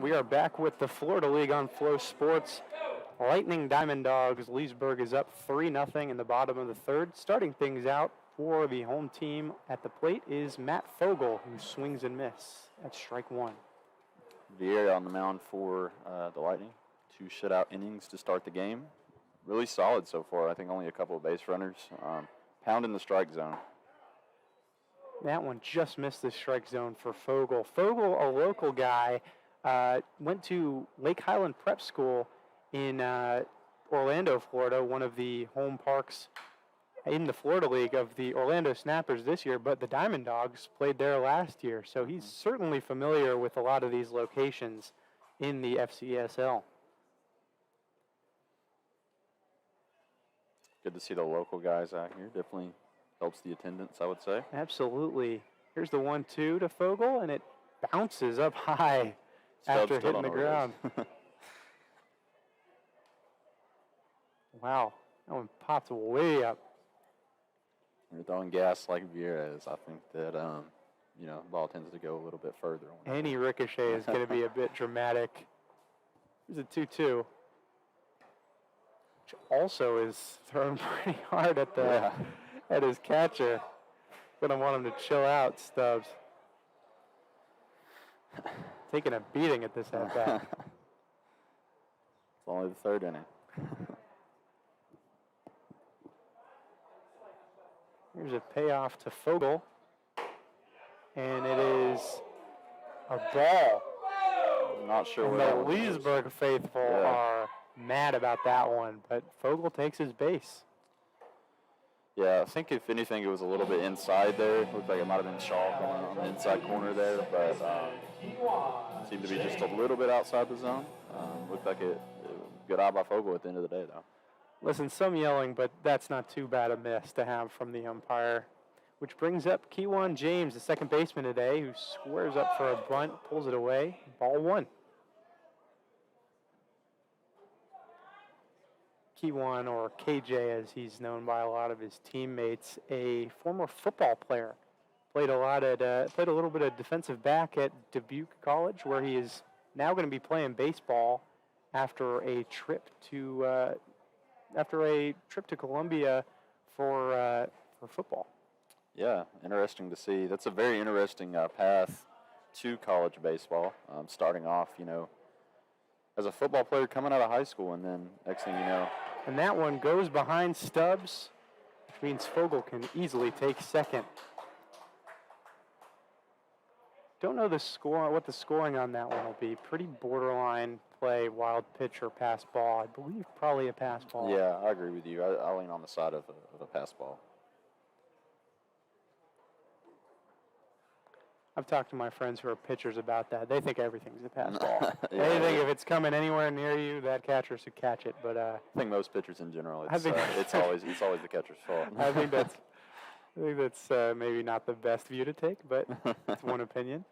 We are back with the Florida League on Flow Sports. Lightning Diamond Dogs. Leesburg is up 3-0 in the bottom of the third. Starting things out for the home team at the plate is Matt Fogel, who swings and misses at strike one.
Vieira on the mound for the Lightning. 2 shutout innings to start the game. Really solid so far. I think only a couple of base runners. Pounding the strike zone.
That one just missed the strike zone for Fogel. Fogel, a local guy, went to Lake Highland Prep School in Orlando, Florida, one of the home parks in the Florida League of the Orlando Snappers this year, but the Diamond Dogs played there last year, so he's certainly familiar with a lot of these locations in the FCSL.
Good to see the local guys out here. Definitely helps the attendance, I would say.
Absolutely. Here's the 1-2 to Fogel, and it bounces up high
Stubbs
after
still
hitting the
don't know where it
ground.
is.
Wow, that one popped way up.
When you're throwing gas like Vieira is, I think that, ball tends to go a little bit further.
Any ricochet is going to be a bit dramatic. Here's a 2-2. Which also is thrown pretty hard at his catcher. Gonna want him to chill out, Stubbs. Taking a beating at this at bat.
It's only the third inning.
Here's a payoff to Fogel. And it is a ball.
I'm not sure
And
where that
the
one is.
Leesburg faithful are mad about that one, but Fogel takes his base.
Yeah, I think if anything, it was a little bit inside there. It looked like it might have been chalk on the inside corner there, but seemed to be just a little bit outside the zone. Looked like it good eye by Fogel at the end of the day, though.
Listen, some yelling, but that's not too bad a miss to have from the umpire. Which brings up Kewan James, the second baseman today, who squares up for a bunt, pulls it away. Ball one. Kewan, or KJ as he's known by a lot of his teammates, a former football player. Played a little bit of defensive back at Dubuque College, where he is now going to be playing baseball after a trip to Columbia for football.
Yeah, interesting to see. That's a very interesting path to college baseball. Starting off, as a football player coming out of high school, and then next thing you know.
And that one goes behind Stubbs, which means Fogel can easily take second. Don't know what the scoring on that one will be. Pretty borderline play, wild pitch or pass ball. I believe probably a pass ball.
Yeah, I agree with you. I lean on the side of a pass ball.
I've talked to my friends who are pitchers about that. They think everything's a pass ball.
Yeah,
They think if it's coming anywhere near you, that catcher should catch it. But
I think most pitchers in general,
I think
it's always the catcher's fault.
I think that's maybe not the best view to take, but it's one opinion.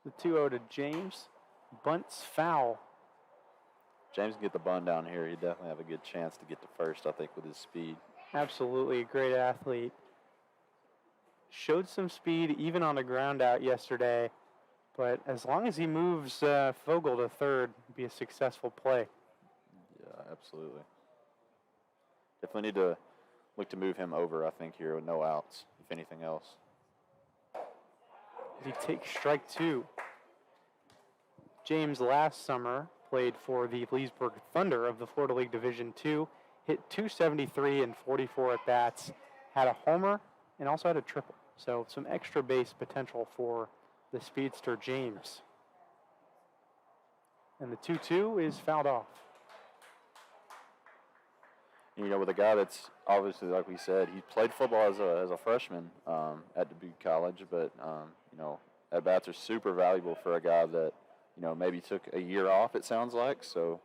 The 2-0 to James. Bunts foul.
James can get the bunt down here. He'd definitely have a good chance to get to first, I think, with his speed.
Absolutely a great athlete. Showed some speed even on a ground out yesterday, but as long as he moves Fogel to third, it'd be a successful play.
Yeah, absolutely. Definitely need to look to move him over, I think, here with no outs, if anything else.
He takes strike two. James last summer played for the Leesburg Thunder of the Florida League Division II. Hit 273 and 44 at-bats, had a homer, and also had a triple. So some extra base potential for the speedster James. And the 2-2 is fouled off.
With a guy that's obviously, like we said, he played football as a freshman at Dubuque College, but, at-bats are super valuable for a guy that, maybe took a year off, it sounds like. So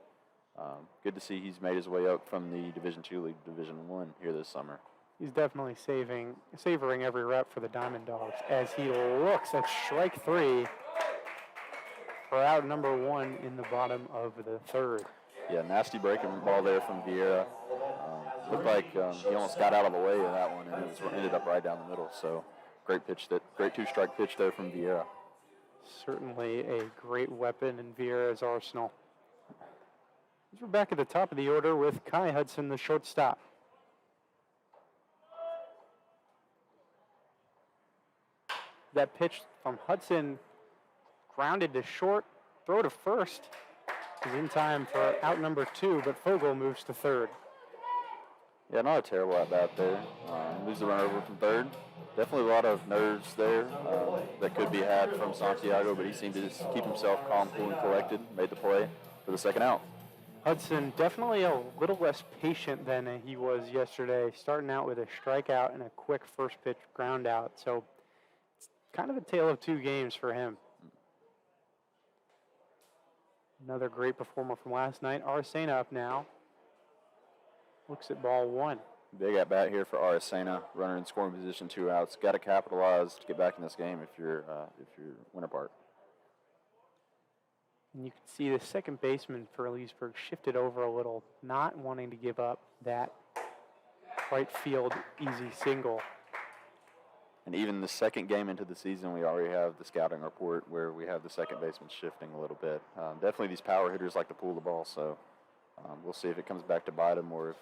good to see he's made his way up from the Division II League Division I here this summer.
He's definitely savoring every rep for the Diamond Dogs as he looks at strike three for out number one in the bottom of the third.
Yeah, nasty breaking ball there from Vieira. Looked like he almost got out of the way of that one, and it ended up right down the middle. So great two-strike pitch there from Vieira.
Certainly a great weapon in Vieira's arsenal. We're back at the top of the order with Kai Hudson, the shortstop. That pitch from Hudson grounded to short, throw to first. Is in time for out number two, but Fogel moves to third.
Yeah, not a terrible at-bat there. Moves the runner over from third. Definitely a lot of nerves there that could be had from Santiago, but he seemed to just keep himself calm, cool, and collected. Made the play for the second out.
Hudson definitely a little less patient than he was yesterday, starting out with a strikeout and a quick first pitch ground out. So it's kind of a tale of two games for him. Another great performer from last night. Arcena up now. Looks at ball one.
Big at bat here for Arcena. Runner in scoring position, 2 outs. Got to capitalize to get back in this game if you're Winter Park.
And you can see the second baseman for Leesburg shifted over a little, not wanting to give up that right field easy single.
And even the second game into the season, we already have the scouting report where we have the second baseman shifting a little bit. Definitely these power hitters like to pull the ball, so we'll see if it comes back to bite them or if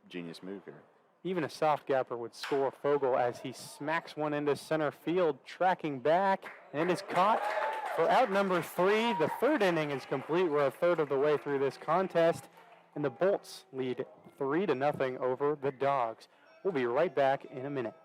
genius move here.
Even a soft gapper would score Fogel as he smacks one into center field, tracking back, and is caught for out number 3. The third inning is complete. We're a third of the way through this contest, and the Bolts lead 3-0 over the Dawgs. We'll be right back in a minute.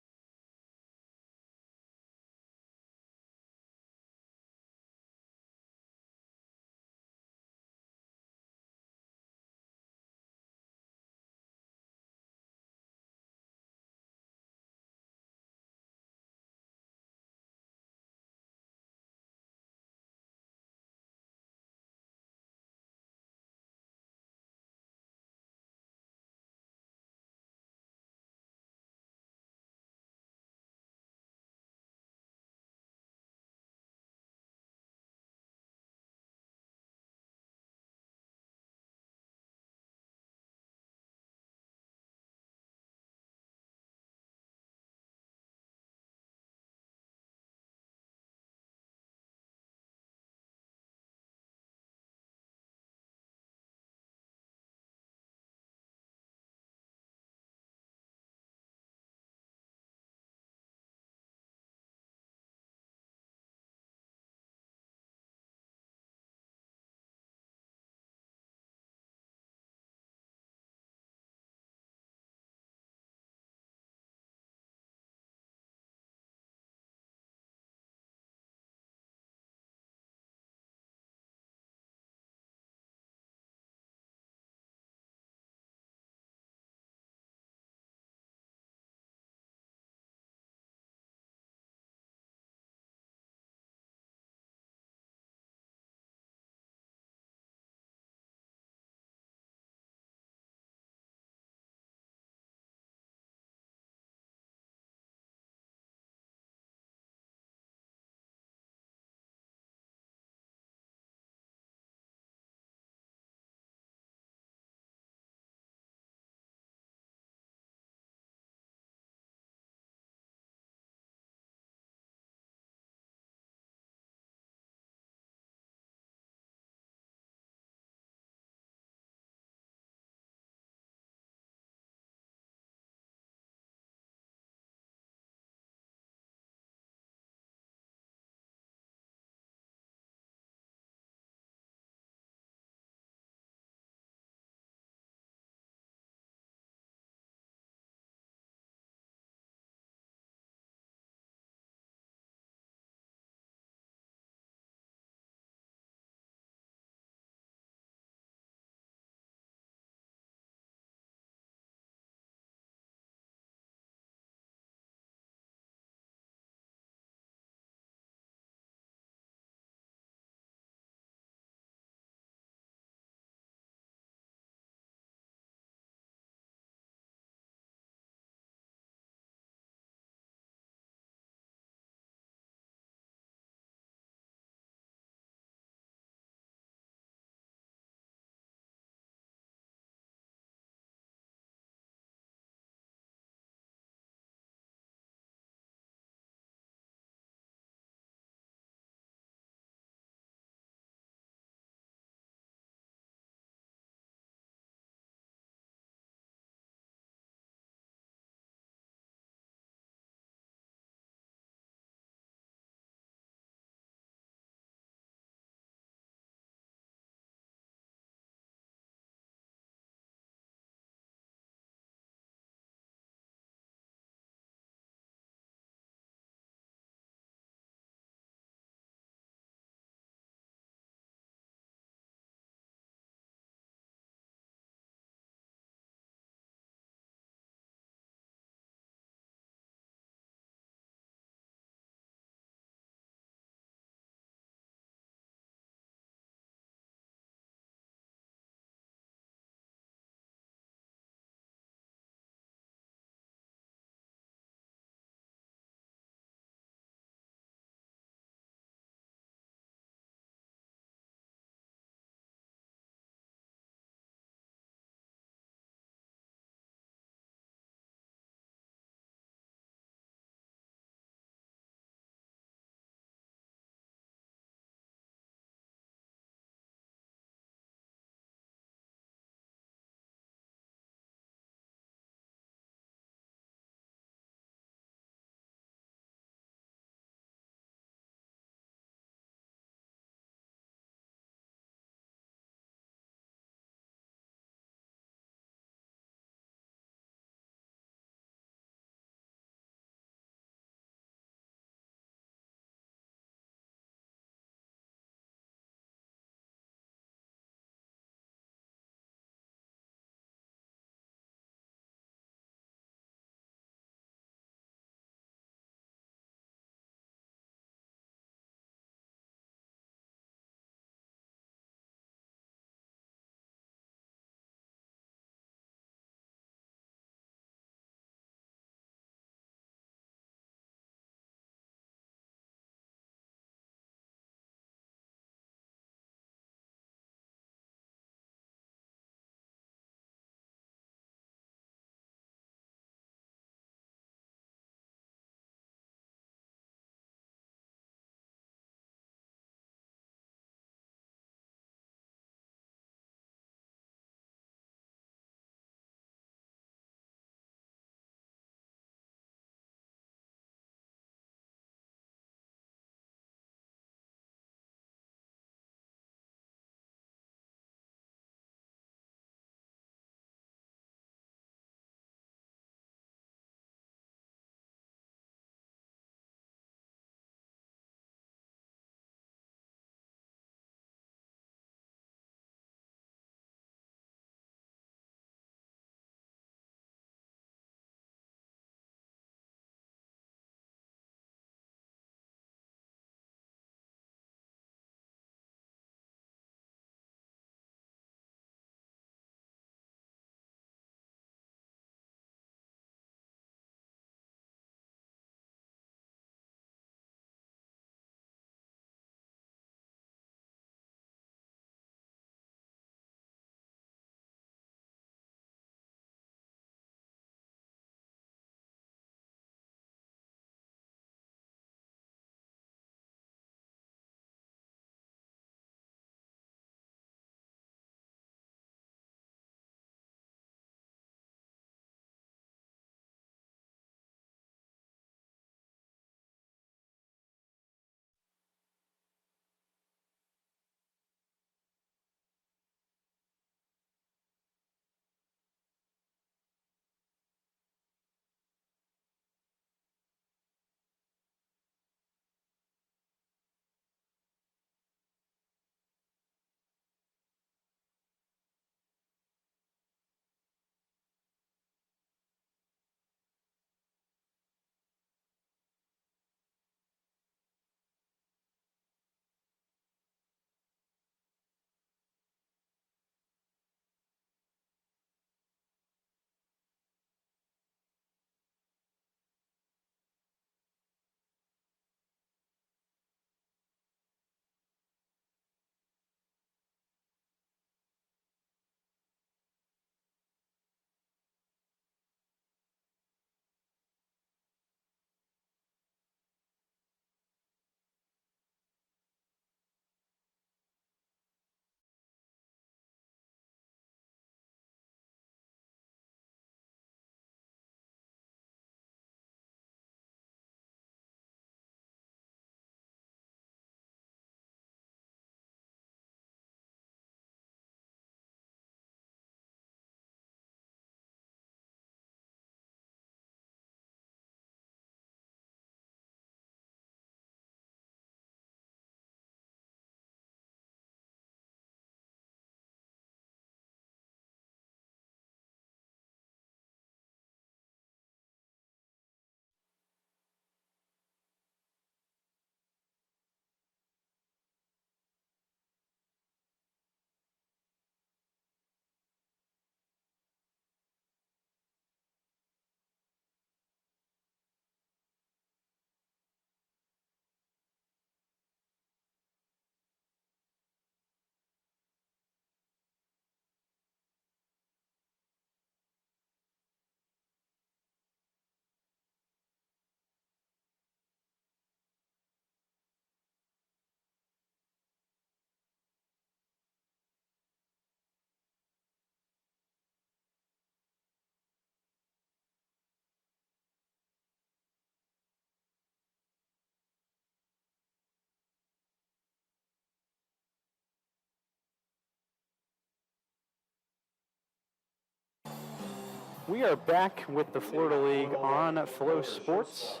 We are back with the Florida League on Flow Sports.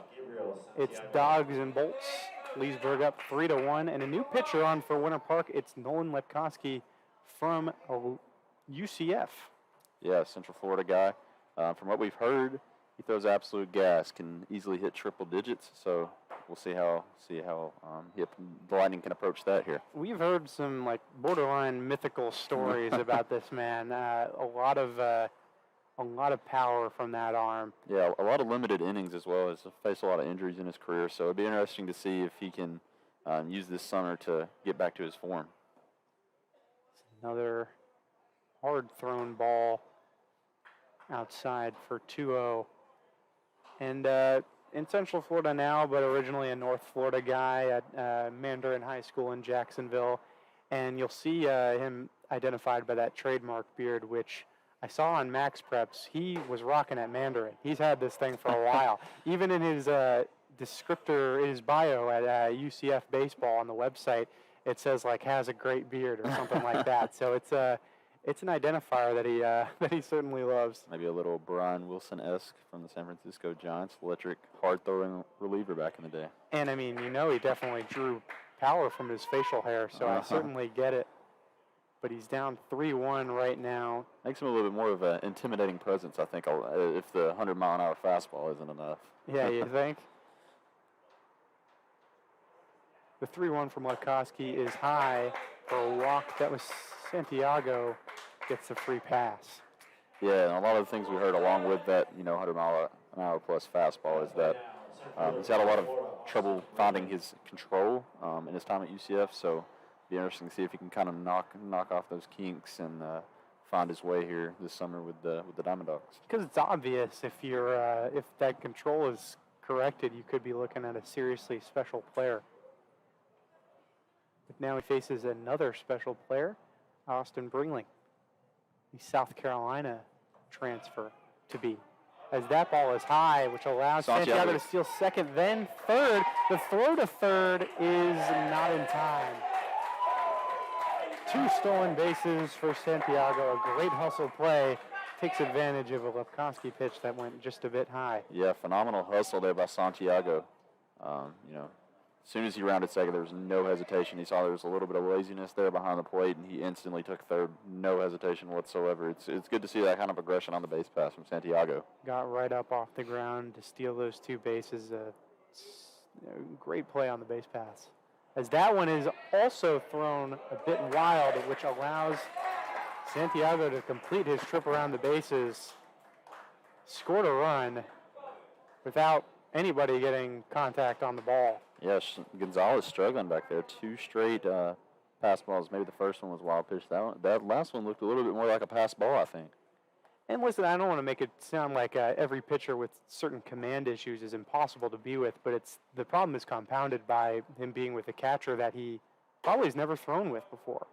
It's Dawgs and Bolts. Leesburg up 3-1, and a new pitcher on for Winter Park. It's Nolan Lepkowski from UCF.
Yeah, Central Florida guy. From what we've heard, he throws absolute gas, can easily hit triple digits. So we'll see how the Lightning can approach that here.
We've heard some like borderline mythical stories about this man. A lot of power from that arm.
Yeah, a lot of limited innings as well. He's faced a lot of injuries in his career, so it'd be interesting to see if he can use this summer to get back to his form.
Another hard-thrown ball outside for 2-0. And in Central Florida now, but originally a North Florida guy at Mandarin High School in Jacksonville. And you'll see him identified by that trademark beard, which I saw on Max Preps. He was rocking at Mandarin. He's had this thing for a while. Even in his descriptor, his bio at UCF Baseball on the website, it says like has a great beard or something like that. So it's an identifier that he certainly loves.
Maybe a little Brian Wilson-esque from the San Francisco Giants, electric, hard-throwing reliever back in the day.
And I mean, he definitely drew power from his facial hair, so I certainly get it. But he's down 3-1 right now.
Makes him a little bit more of an intimidating presence, I think, if the 100-mile-an-hour fastball isn't enough.
Yeah, you think? The 3-1 from Lepkowski is high for a walk. That was Santiago gets the free pass.
Yeah, and a lot of the things we heard along with that, 100-mile-an-hour plus fastball is that he's had a lot of trouble finding his control in his time at UCF, so be interesting to see if he can kind of knock off those kinks and find his way here this summer with the Diamond Dogs.
Because it's obvious if that control is corrected, you could be looking at a seriously special player. But now he faces another special player, Austin Bringling, the South Carolina transfer to be. As that ball is high, which allows Santiago to steal second, then third. The throw to third is not in time. 2 stolen bases for Santiago. A great hustle play. Takes advantage of a Lepkowski pitch that went just a bit high.
Yeah, phenomenal hustle there by Santiago. As soon as he rounded second, there was no hesitation. He saw there was a little bit of laziness there behind the plate, and he instantly took third. No hesitation whatsoever. It's good to see that kind of aggression on the base pass from Santiago.
Got right up off the ground to steal those 2 bases. Great play on the base pass. As that one is also thrown a bit wild, which allows Santiago to complete his trip around the bases, scored a run without anybody getting contact on the ball.
Yes, Gonzalez struggling back there. 2 straight pass balls. Maybe the first one was wild pitch. That last one looked a little bit more like a pass ball, I think.
And listen, I don't want to make it sound like every pitcher with certain command issues is impossible to be with, but the problem is compounded by him being with a catcher that he probably has never thrown with before.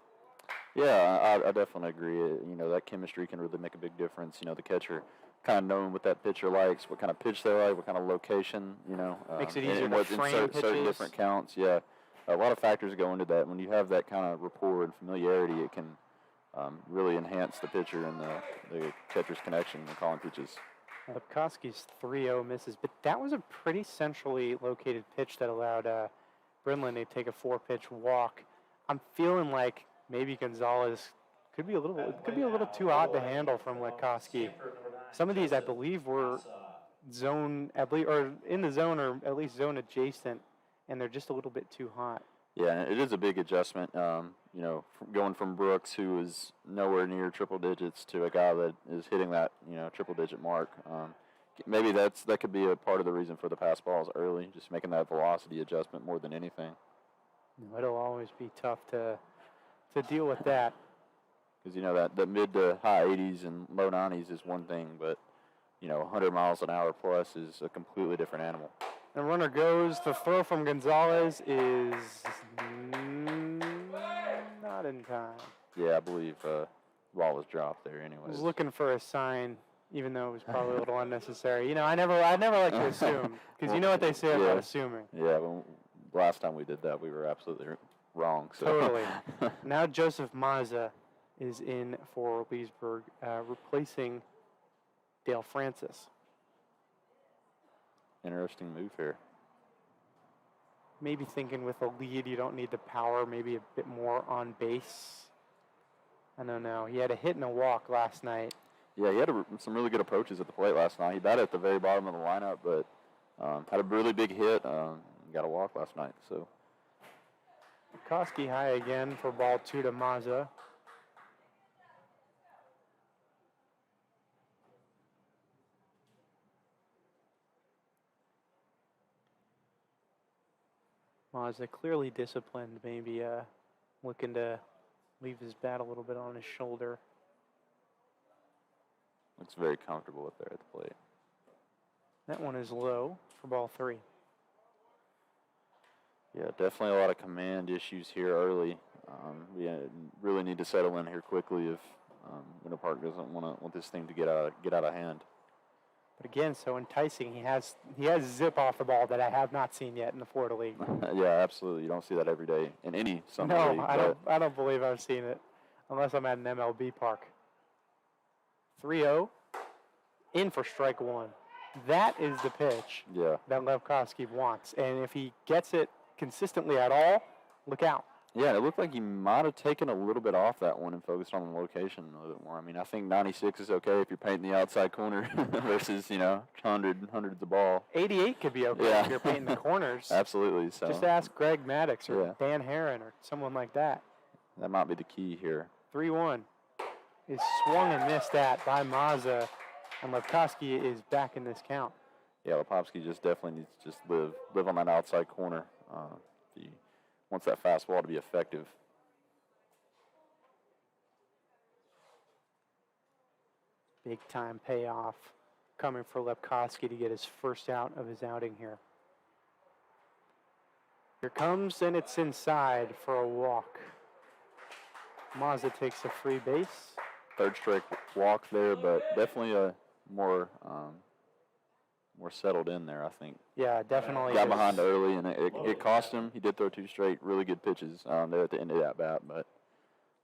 Yeah, I definitely agree. That chemistry can really make a big difference. The catcher kind of knowing what that pitcher likes, what kind of pitch they like, what kind of location,
Makes it easier to frame pitches.
Certain different counts, yeah. A lot of factors go into that. When you have that kind of rapport and familiarity, it can really enhance the pitcher and the catcher's connection when calling pitches.
Lepkowski's 3-0 misses, but that was a pretty centrally located pitch that allowed Brinlin to take a 4-pitch walk. I'm feeling like maybe Gonzalez could be a little too hot to handle from Lepkowski. Some of these, I believe, were in the zone or at least zone adjacent, and they're just a little bit too hot.
Yeah, it is a big adjustment. Going from Brooks, who is nowhere near triple digits, to a guy that is hitting that triple digit mark. Maybe that could be a part of the reason for the pass balls early, just making that velocity adjustment more than anything.
It'll always be tough to deal with that.
Because the mid to high 80s and low 90s is one thing, but 100 miles an hour plus is a completely different animal.
The runner goes. The throw from Gonzalez is not in time.
Yeah, I believe ball was dropped there anyways.
I was looking for a sign, even though it was probably a little unnecessary. I never like to assume, because you know what they say about assuming.
Yeah, last time we did that, we were absolutely wrong. So.
Totally. Now Joseph Mazza is in for Leesburg, replacing Dale Francis.
Interesting move here.
Maybe thinking with a lead, you don't need the power, maybe a bit more on base. I don't know. He had a hit and a walk last night.
Yeah, he had some really good approaches at the plate last night. He batted at the very bottom of the lineup, but had a really big hit. Got a walk last night. So
Koski high again for ball 2 to Mazza. Mazza clearly disciplined, maybe looking to leave his bat a little bit on his shoulder.
looks very comfortable up there at the plate.
That one is low for ball 3.
Yeah, definitely a lot of command issues here early. We really need to settle in here quickly if Winter Park doesn't want this thing to get out of hand.
But again, so enticing. He has zip off the ball that I have not seen yet in the Florida League.
Yeah, absolutely. You don't see that every day in any summer league.
No, I don't believe I've seen it unless I'm at an MLB park. 3-0, in for strike 1. That is the pitch that Levkowski wants. And if he gets it consistently at all, look out.
Yeah, it looked like he might have taken a little bit off that one and focused on the location a little bit more. I mean, I think 96 is okay if you're painting the outside corner versus, hundreds of ball.
88 could be okay if you're painting the corners.
Absolutely. So
just ask Greg Maddox or Dan Herron or someone like that.
That might be the key here.
3-1 is swung and missed at by Mazza, and Levkowski is back in this count.
Yeah, Lepofsky just definitely needs to just live on that outside corner. He wants that fastball to be effective.
Big time payoff coming for Lepkowski to get his first out of his outing here. Here comes, and it's inside for a walk. Mazza takes a free base.
Third straight walk there, but definitely a more settled in there, I think.
Yeah, definitely.
Got behind early, and it cost him. He did throw 2 straight really good pitches there at the end of that bat, but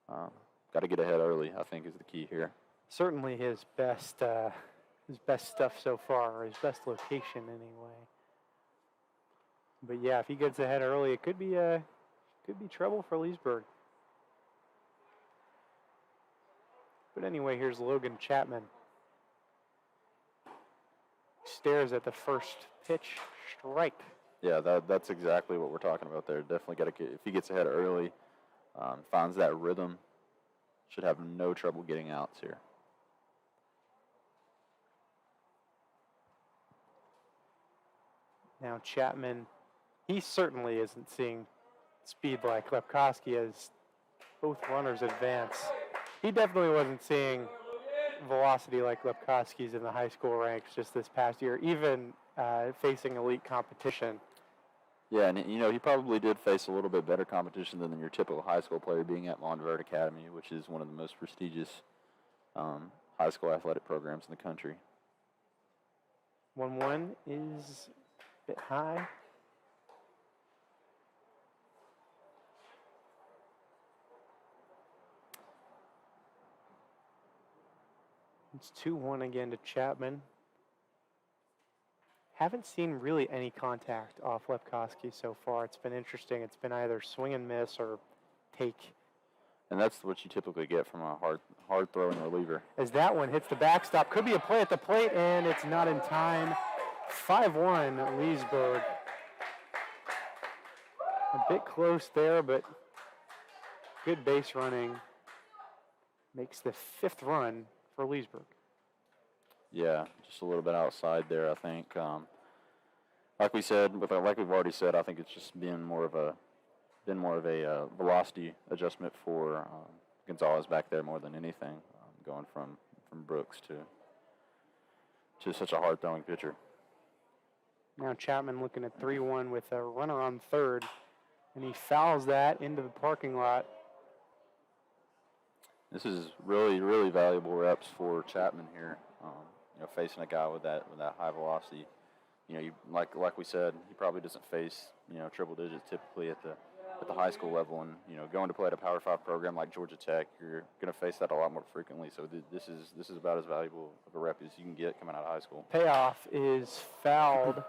got to get ahead early, I think, is the key here.
Certainly his best stuff so far, or his best location anyway. But yeah, if he gets ahead early, it could be trouble for Leesburg. But anyway, here's Logan Chapman. Stares at the first pitch, strike.
Yeah, that's exactly what we're talking about there. Definitely got to get, if he gets ahead early, finds that rhythm, should have no trouble getting outs here.
Now Chapman, he certainly isn't seeing speed like Lepkowski as both runners advance. He definitely wasn't seeing velocity like Lepkowski's in the high school ranks just this past year, even facing elite competition.
Yeah, and he probably did face a little bit better competition than your typical high school player, being at Montverde Academy, which is one of the most prestigious high school athletic programs in the country.
1-1 is a bit high. It's 2-1 again to Chapman. Haven't seen really any contact off Lepkowski so far. It's been interesting. It's been either swing and miss or take.
And that's what you typically get from a hard throwing reliever.
As that one hits the backstop, could be a play at the plate, and it's not in time. 5-1 Leesburg. A bit close there, but good base running. Makes the 5th run for Leesburg.
Yeah, just a little bit outside there, I think. Like we said, like we've already said, I think it's just been more of a velocity adjustment for Gonzalez back there more than anything, going from Brooks to such a hard throwing pitcher.
Now Chapman looking at 3-1 with a runner on third, and he fouls that into the parking lot.
This is really, really valuable reps for Chapman here. Facing a guy with that high velocity. Like we said, he probably doesn't face triple digits typically at at the high school level, and going to play at a Power 5 program like Georgia Tech, you're going to face that a lot more frequently. So this is about as valuable of a rep as you can get coming out of high school.
Payoff is fouled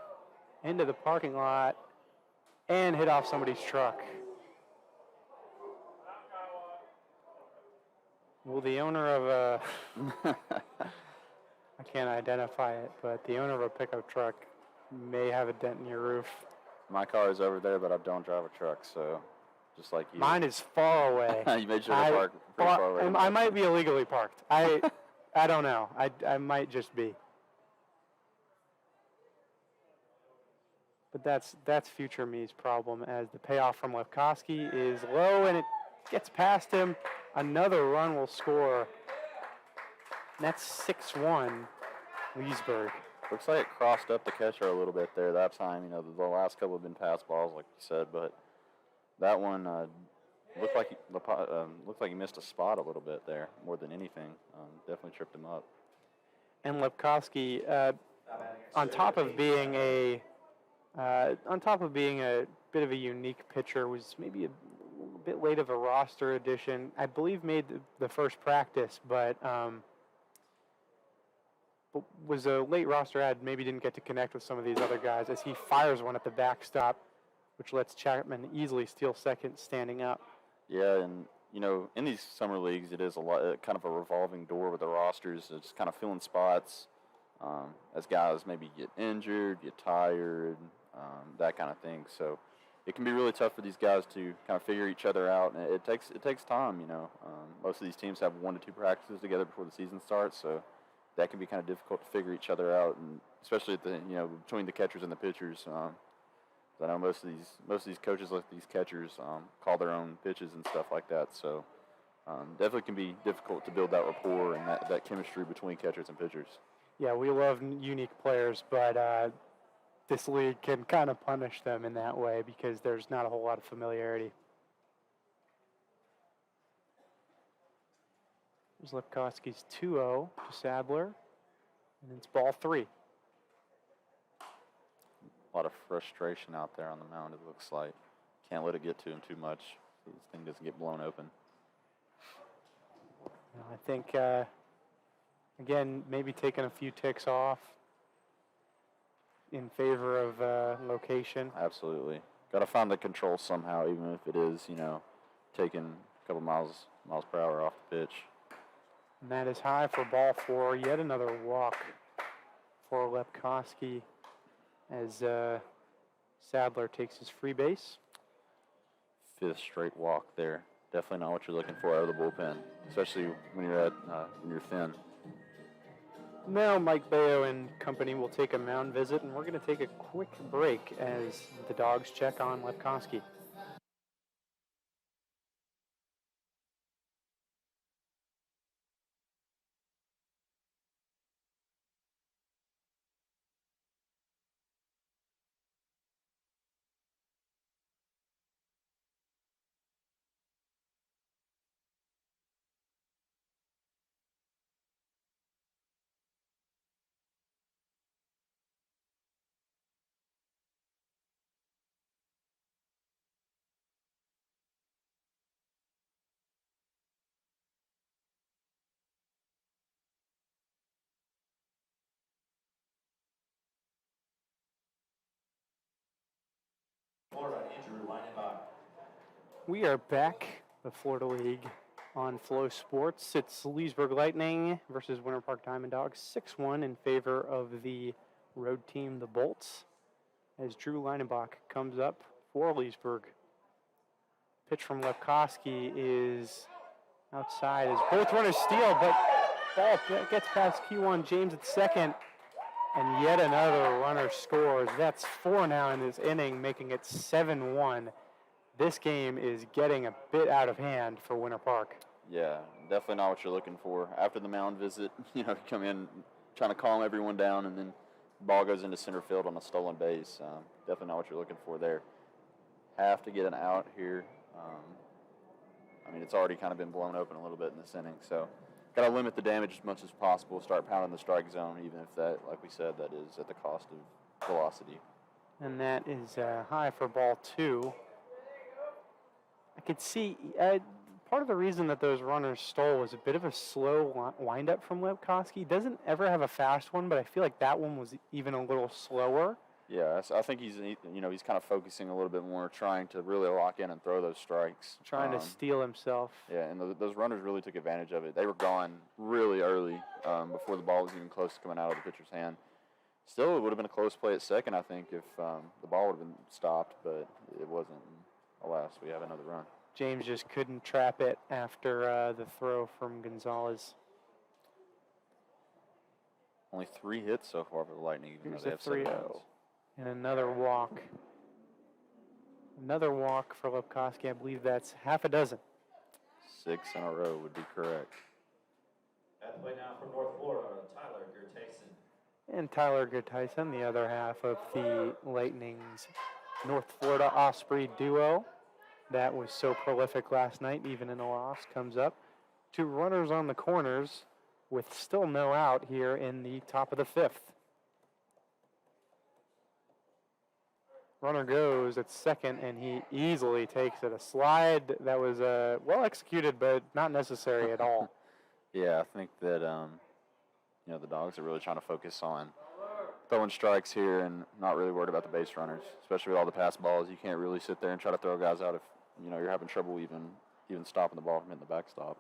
into the parking lot and hit off somebody's truck. Well, the owner of a I can't identify it, but the owner of a pickup truck may have a dent in your roof.
My car is over there, but I don't drive a truck, so just like you.
Mine is far away.
You made sure to park pretty far away.
I might be illegally parked. I don't know. I might just be. But that's future me's problem, as the payoff from Levkowski is low and it gets past him. Another run will score. And that's 6-1 Leesburg.
Looks like it crossed up the catcher a little bit there that time. The last couple have been pass balls, like you said, but that one looked like he missed a spot a little bit there more than anything. Definitely tripped him up.
And Levkowski, on top of being a bit of a unique pitcher, was maybe a bit late of a roster addition. I believe made the first practice, but was a late roster ad, maybe didn't get to connect with some of these other guys, as he fires one at the backstop, which lets Chapman easily steal second standing up.
Yeah, and in these summer leagues, it is a lot, kind of a revolving door with the rosters. It's kind of filling spots as guys maybe get injured, get tired, that kind of thing. So it can be really tough for these guys to kind of figure each other out, and it takes time. Most of these teams have 1 to 2 practices together before the season starts, so that can be kind of difficult to figure each other out, and especially at the between the catchers and the pitchers. I know most of these coaches let these catchers call their own pitches and stuff like that. So definitely can be difficult to build that rapport and that chemistry between catchers and pitchers.
Yeah, we love unique players, but this league can kind of punish them in that way because there's not a whole lot of familiarity. There's Levkowski's 2-0 to Sadler, and it's ball 3.
A lot of frustration out there on the mound, it looks like. Can't let it get to him too much so this thing doesn't get blown open.
I think, again, maybe taking a few ticks off in favor of location.
Absolutely. Got to find the control somehow, even if it is, taking a couple miles per hour off the pitch.
And that is high for ball 4. Yet another walk for Levkowski as Sadler takes his free base.
5th straight walk there. Definitely not what you're looking for out of the bullpen, especially when you're thin.
Now Mike Bayo and company will take a mound visit, and we're going to take a quick break as the Dogs check on Levkowski.
Florida, Andrew Leinenbach.
We are back, the Florida League on Flow Sports. It's Leesburg Lightning versus Winter Park Diamond Dogs, 6-1 in favor of the road team, the Bolts, as Drew Leinenbach comes up for Leesburg. Pitch from Levkowski is outside as both runners steal, but ball gets past Q1 James at second, and yet another runner scores. That's 4 now in this inning, making it 7-1. This game is getting a bit out of hand for Winter Park.
Yeah, definitely not what you're looking for. After the mound visit, you come in trying to calm everyone down, and then the ball goes into center field on a stolen base. Definitely not what you're looking for there. Have to get an out here. It's already kind of been blown open a little bit in this inning, so got to limit the damage as much as possible, start pounding the strike zone, even if that, like we said, that is at the cost of velocity.
And that is high for ball 2. could see part of the reason that those runners stole was a bit of a slow windup from Lepkowski. He doesn't ever have a fast one, but I feel like that one was even a little slower.
Yeah, I think he's kind of focusing a little bit more, trying to really lock in and throw those strikes.
Trying to steal himself.
Yeah, and those runners really took advantage of it. They were gone really early before the ball was even close to coming out of the pitcher's hand. Still, it would have been a close play at second, I think, if the ball would have been stopped, but it wasn't. Alas, we have another run.
James just couldn't trap it after the throw from Gonzalez.
Only 3 hits so far for the Lightning, even
Here's
though they have 7
3-0.
runs.
And another walk. Another walk for Lepkowski. I believe that's half a dozen.
6 in a row would be correct.
At the plate now from North Florida, Tyler Gertason.
And Tyler Gertason, the other half of the Lightning's North Florida Osprey duo. That was so prolific last night, even in a loss, comes up. 2 runners on the corners with still no out here in the top of the 5th. Runner goes at second, and he easily takes it. A slide that was well executed, but not necessary at all.
Yeah, I think that the Dawgs are really trying to focus on throwing strikes here and not really worried about the base runners, especially with all the pass balls. You can't really sit there and try to throw guys out if you're having trouble even stopping the ball from hitting the backstop.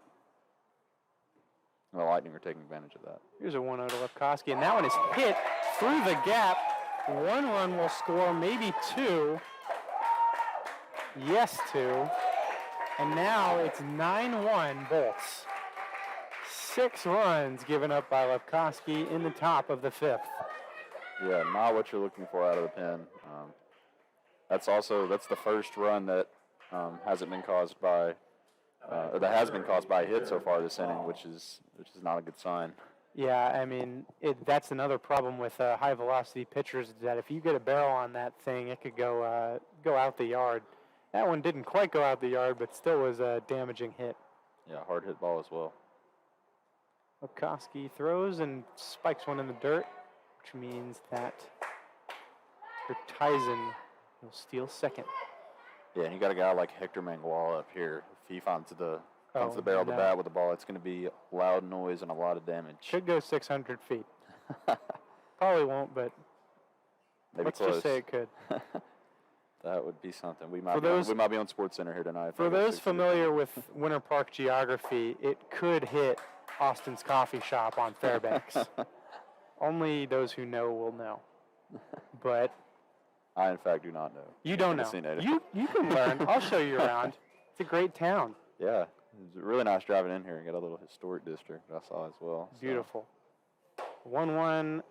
And the Lightning are taking advantage of that.
Here's a 1-0 to Lepkowski, and that one is hit through the gap. 1 run will score, maybe 2. Yes, 2. And now it's 9-1 Bolts. 6 runs given up by Lepkowski in the top of the 5th.
Yeah, not what you're looking for out of the pen. That's the first run that hasn't been caused by, or that has been caused by a hit so far this inning, which is not a good sign.
Yeah, I mean, that's another problem with high-velocity pitchers is that if you get a barrel on that thing, it could go out the yard. That one didn't quite go out the yard, but still was a damaging hit.
Yeah, hard hit ball as well.
Lepkowski throws and spikes one in the dirt, which means that Tyson will steal second.
Yeah, and you got a guy like Hector Mangual up here. If he finds the barrel of the bat with the ball, it's going to be loud noise and a lot of damage.
Should go 600 feet. Probably won't, but
maybe
let's
close.
just say it could.
That would be something. We might be on SportsCenter here tonight.
For those familiar with Winter Park geography, it could hit Austin's Coffee Shop on Fairbanks. Only those who know will know. But
I, in fact, do not know.
You don't know. You can learn. I'll show you around. It's a great town.
Yeah. It's really nice driving in here. Got a little historic district I saw as well.
Beautiful. 1-1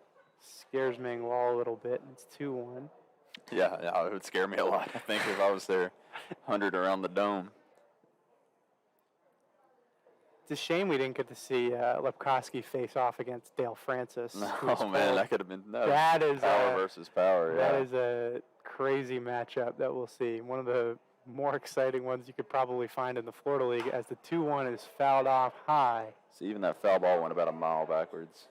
scares Mangual a little bit. It's 2-1.
Yeah, it would scare me a lot, I think, if I was there 100 around the dome.
It's a shame we didn't get to see Lepkowski face off against Dale Francis.
Oh, man, that could have been
that is
power versus power.
That is a crazy matchup that we'll see. One of the more exciting ones you could probably find in the Florida League as the 2-1 is fouled off high.
See, even that foul ball went about a mile backwards.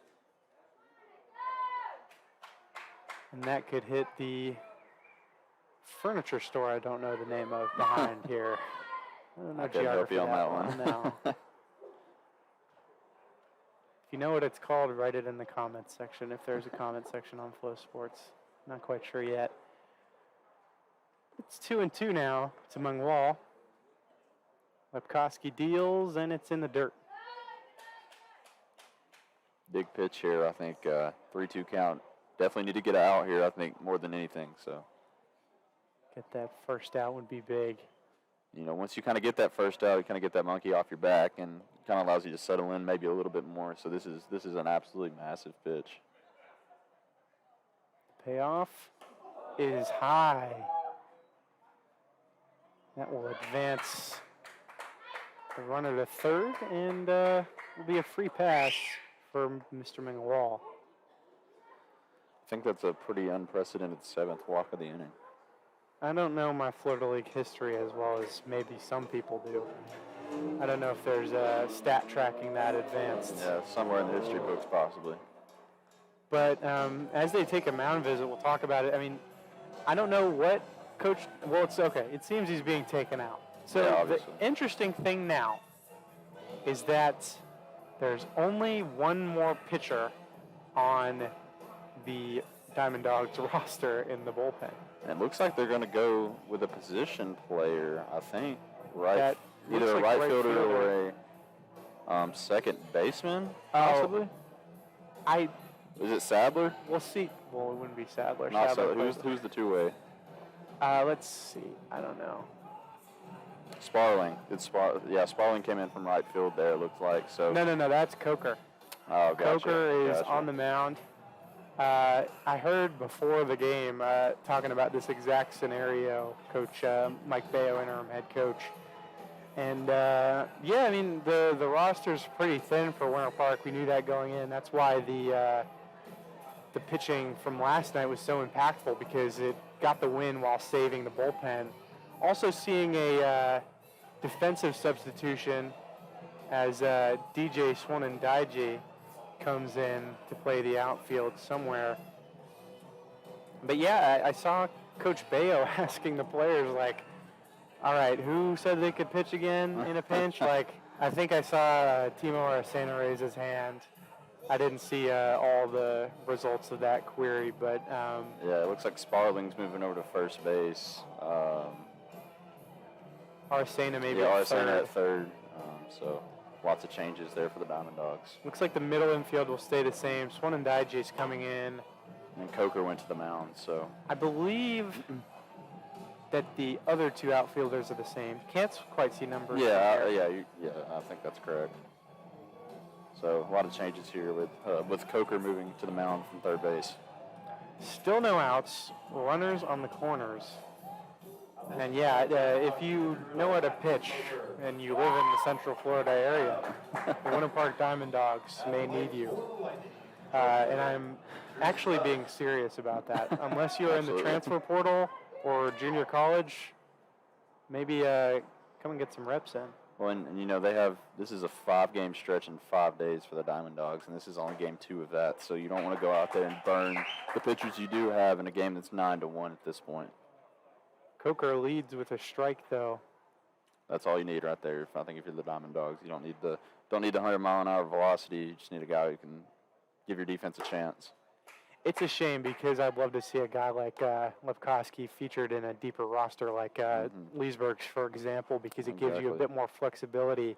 And that could hit the furniture store I don't know the name of behind here. I don't know
couldn't help
geography
you on that one.
No. If you know what it's called, write it in the comments section if there's a comment section on Flow Sports. Not quite sure yet. It's 2-2 now to Mangual. Lepkowski deals, and it's in the dirt.
Big pitch here, I think. 3-2 count. Definitely need to get out here, I think, more than anything. So
Get that first out would be big.
Once you kind of get that first out, you kind of get that monkey off your back and kind of allows you to settle in maybe a little bit more. So this is an absolutely massive pitch.
Payoff is high. That will advance the runner to third, and will be a free pass for Mr. Mangual.
I think that's a pretty unprecedented 7th walk of the inning.
I don't know my Florida League history as well as maybe some people do. I don't know if there's a stat tracking that advanced.
Yeah, somewhere in the history books possibly.
But as they take a mound visit, we'll talk about it. I mean, I don't know what Coach, well, it's okay. It seems he's being taken out. So
Yeah,
the
obviously.
interesting thing now is that there's only one more pitcher on the Diamond Dogs roster in the bullpen.
And it looks like they're going to go with a position player, I think.
That
Either
looks
a
like
right
right
fielder
fielder.
or a second baseman,
Oh,
possibly. Is it Sadler?
We'll see. Well, it wouldn't be Sadler.
Not
Sadler
Sadler.
plays-
Who's the two-way?
Let's see. I don't know.
Sparling. Sparling came in from right field there, it looked like. So.
No. That's Coker.
Oh, gotcha.
Coker is
Gotcha.
on the mound. I heard before the game talking about this exact scenario, Coach Mike Bayo, interim head coach. And, I mean, the roster's pretty thin for Winter Park. We knew that going in. That's why the pitching from last night was so impactful, because it got the win while saving the bullpen. Also seeing a defensive substitution as DJ Swanendaiji comes in to play the outfield somewhere. But yeah, I saw Coach Bayo asking the players, like, all right, who said they could pitch again in a pinch? Like, I think I saw Timo Aracena raise his hand. I didn't see all the results of that query, but...
it looks like Sparling's moving over to first base.
Aracena maybe
Aracena
at third.
at third. So lots of changes there for the Diamond Dogs.
Looks like the middle infield will stay the same. Swanendaiji coming in.
And Coker went to the mound, so.
I believe that the other two outfielders are the same. Can't quite see numbers.
I think that's correct. So a lot of changes here with Coker moving to the mound from third base.
Still no outs. Runners on the corners. And if you know how to pitch and you live in the Central Florida area, the Winter Park Diamond Dogs may need you. And I'm actually being serious about that. Unless you're in the transfer portal or junior college, maybe come and get some reps in.
Well, and this is a 5-game stretch in 5 days for the Diamond Dogs, and this is only game 2 of that. So you don't want to go out there and burn the pitchers you do have in a game that's 9-1 at this point.
Coker leads with a strike, though.
That's all you need right there. I think if you're the Diamond Dogs, you don't need the 100-mile-an-hour velocity. You just need a guy who can give your defense a chance.
It's a shame, because I'd love to see a guy like Levkowski featured in a deeper roster like Leesburg's, for example, because it gives you a bit more flexibility.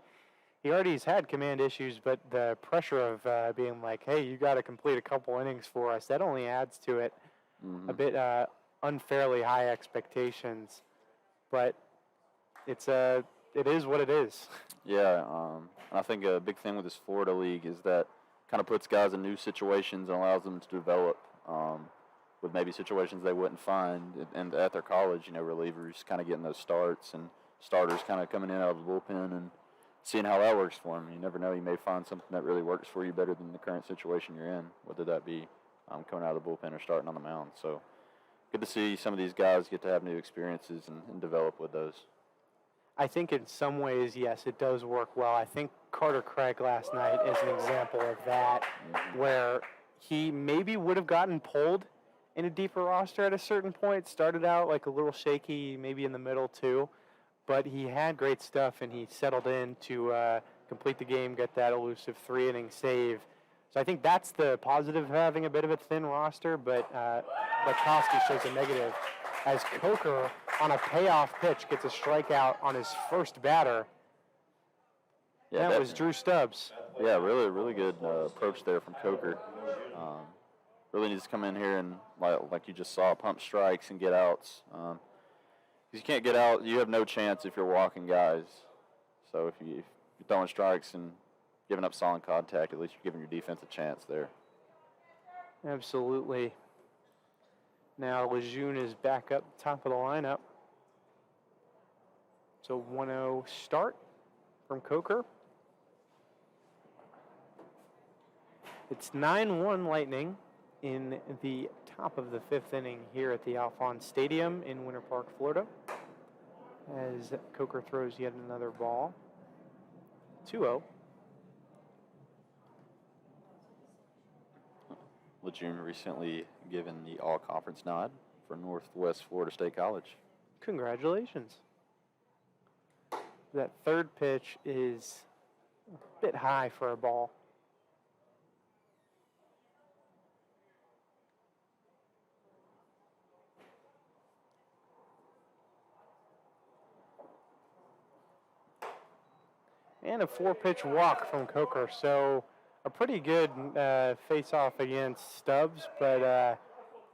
He already has had command issues, but the pressure of being like, hey, you got to complete a couple innings for us, that only adds to it a bit unfairly high expectations. But it is what it is.
Yeah, and I think a big thing with this Florida league is that kind of puts guys in new situations and allows them to develop with maybe situations they wouldn't find at their college. Relievers kind of getting those starts and starters kind of coming in out of the bullpen and seeing how that works for them. You never know, you may find something that really works for you better than the current situation you're in, whether that be coming out of the bullpen or starting on the mound. So good to see some of these guys get to have new experiences and develop with those.
I think in some ways, yes, it does work well. I think Carter Craig last night is an example of that, where he maybe would have gotten pulled in a deeper roster at a certain point. Started out like a little shaky, maybe in the middle too, but he had great stuff, and he settled in to complete the game, get that elusive 3-inning save. So I think that's the positive of having a bit of a thin roster, but Levkowski shows a negative, as Coker, on a payoff pitch, gets a strikeout on his first batter.
Yeah,
that was Drew Stubbs.
Yeah, really, really good approach there from Coker. Really needs to come in here and, like you just saw, pump strikes and get outs. Because you can't get out, you have no chance if you're walking guys. So if you're throwing strikes and giving up solid contact, at least you're giving your defense a chance there.
Absolutely. Now Lejeune is back up top of the lineup. So 1-0 start from Coker. It's 9-1 Lightning in the top of the 5th inning here at the Alphonse Stadium in Winter Park, Florida, as Coker throws yet another ball. 2-0.
Lejeune recently given the all-conference nod for Northwest Florida State College.
Congratulations. That third pitch is a bit high for a ball. And a 4-pitch walk from Coker. So a pretty good face-off against Stubbs, but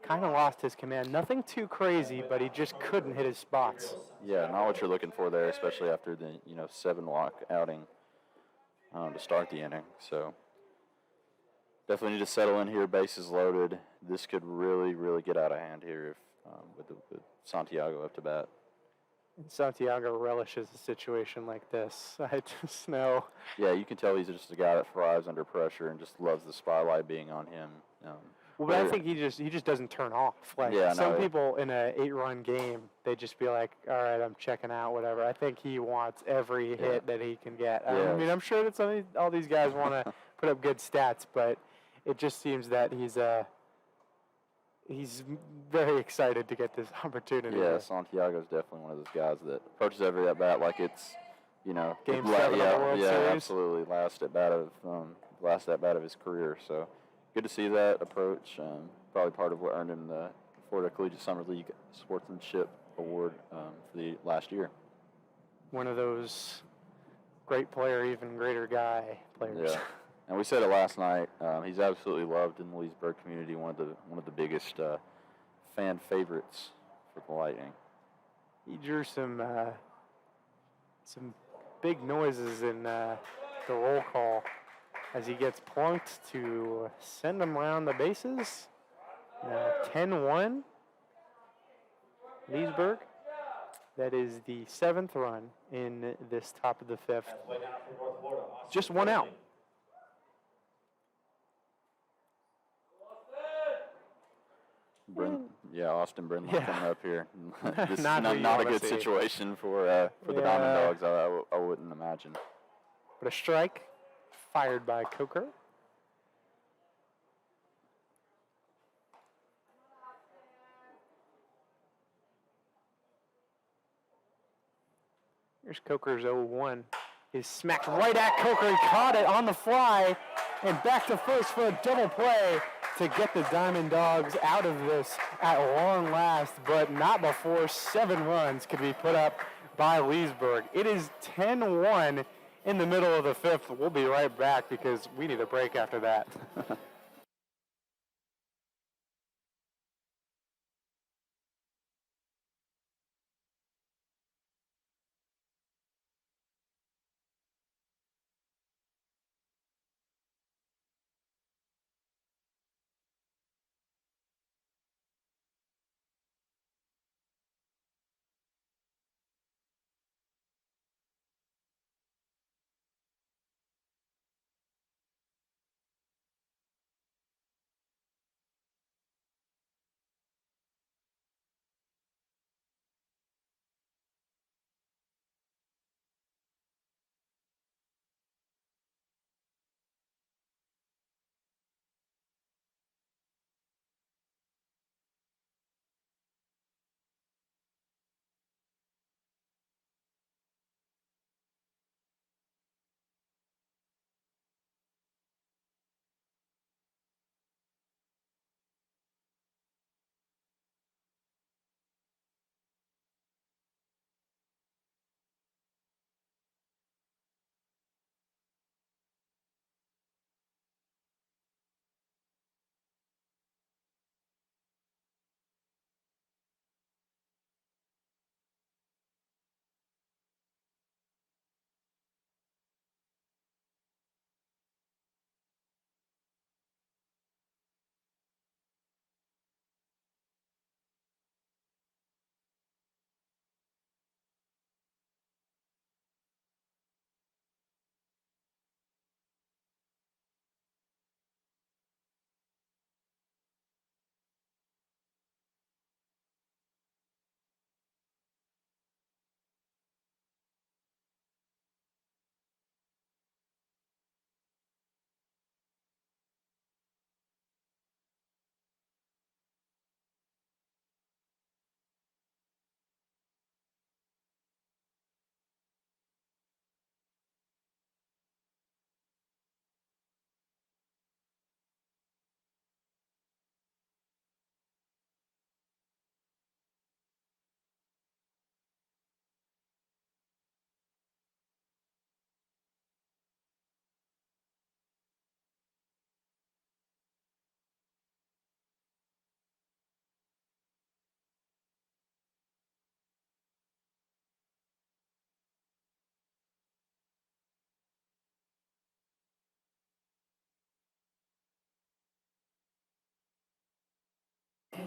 kind of lost his command. Nothing too crazy, but he just couldn't hit his spots.
Yeah, not what you're looking for there, especially after the 7-walk outing to start the inning. So definitely need to settle in here. Bases loaded. This could really, really get out of hand here if with Santiago up to bat.
And Santiago relishes a situation like this. I just know.
Yeah, you can tell he's just a guy that thrives under pressure and just loves the spotlight being on him.
Well, but I think he just doesn't turn off. Like some people in an 8-run game, they just be like, "All right, I'm checking out, whatever." I think he wants every hit that he can get. I mean, I'm sure that all these guys want to put up good stats, but it just seems that he's very excited to get this opportunity.
Yeah, Santiago's definitely one of those guys that approaches every at bat like it's
Game 7 of the World Series.
Absolutely, last at bat of his career. So good to see that approach. Probably part of what earned him the Florida Collegiate Summer League Sportsmanship Award for the last year.
One of those great player, even greater guy players.
Yeah. And we said it last night. He's absolutely loved in the Leesburg community. One of the biggest fan favorites for the Lightning.
He drew some big noises in the roll call as he gets plunked to send him around the bases. 10-1. Leesburg. That is the 7th run in this top of the 5th. Just one out.
Austin Brindley coming up here. This is
Not
not a good situation for the Diamond Dogs, I wouldn't imagine.
But a strike fired by Coker. Here's Coker's 0-1. He's smacked right at Coker. He caught it on the fly and back to first for a double play to get the Diamond Dogs out of this at long last, but not before 7 runs could be put up by Leesburg. It is 10-1 in the middle of the 5th. We'll be right back because we need a break after that.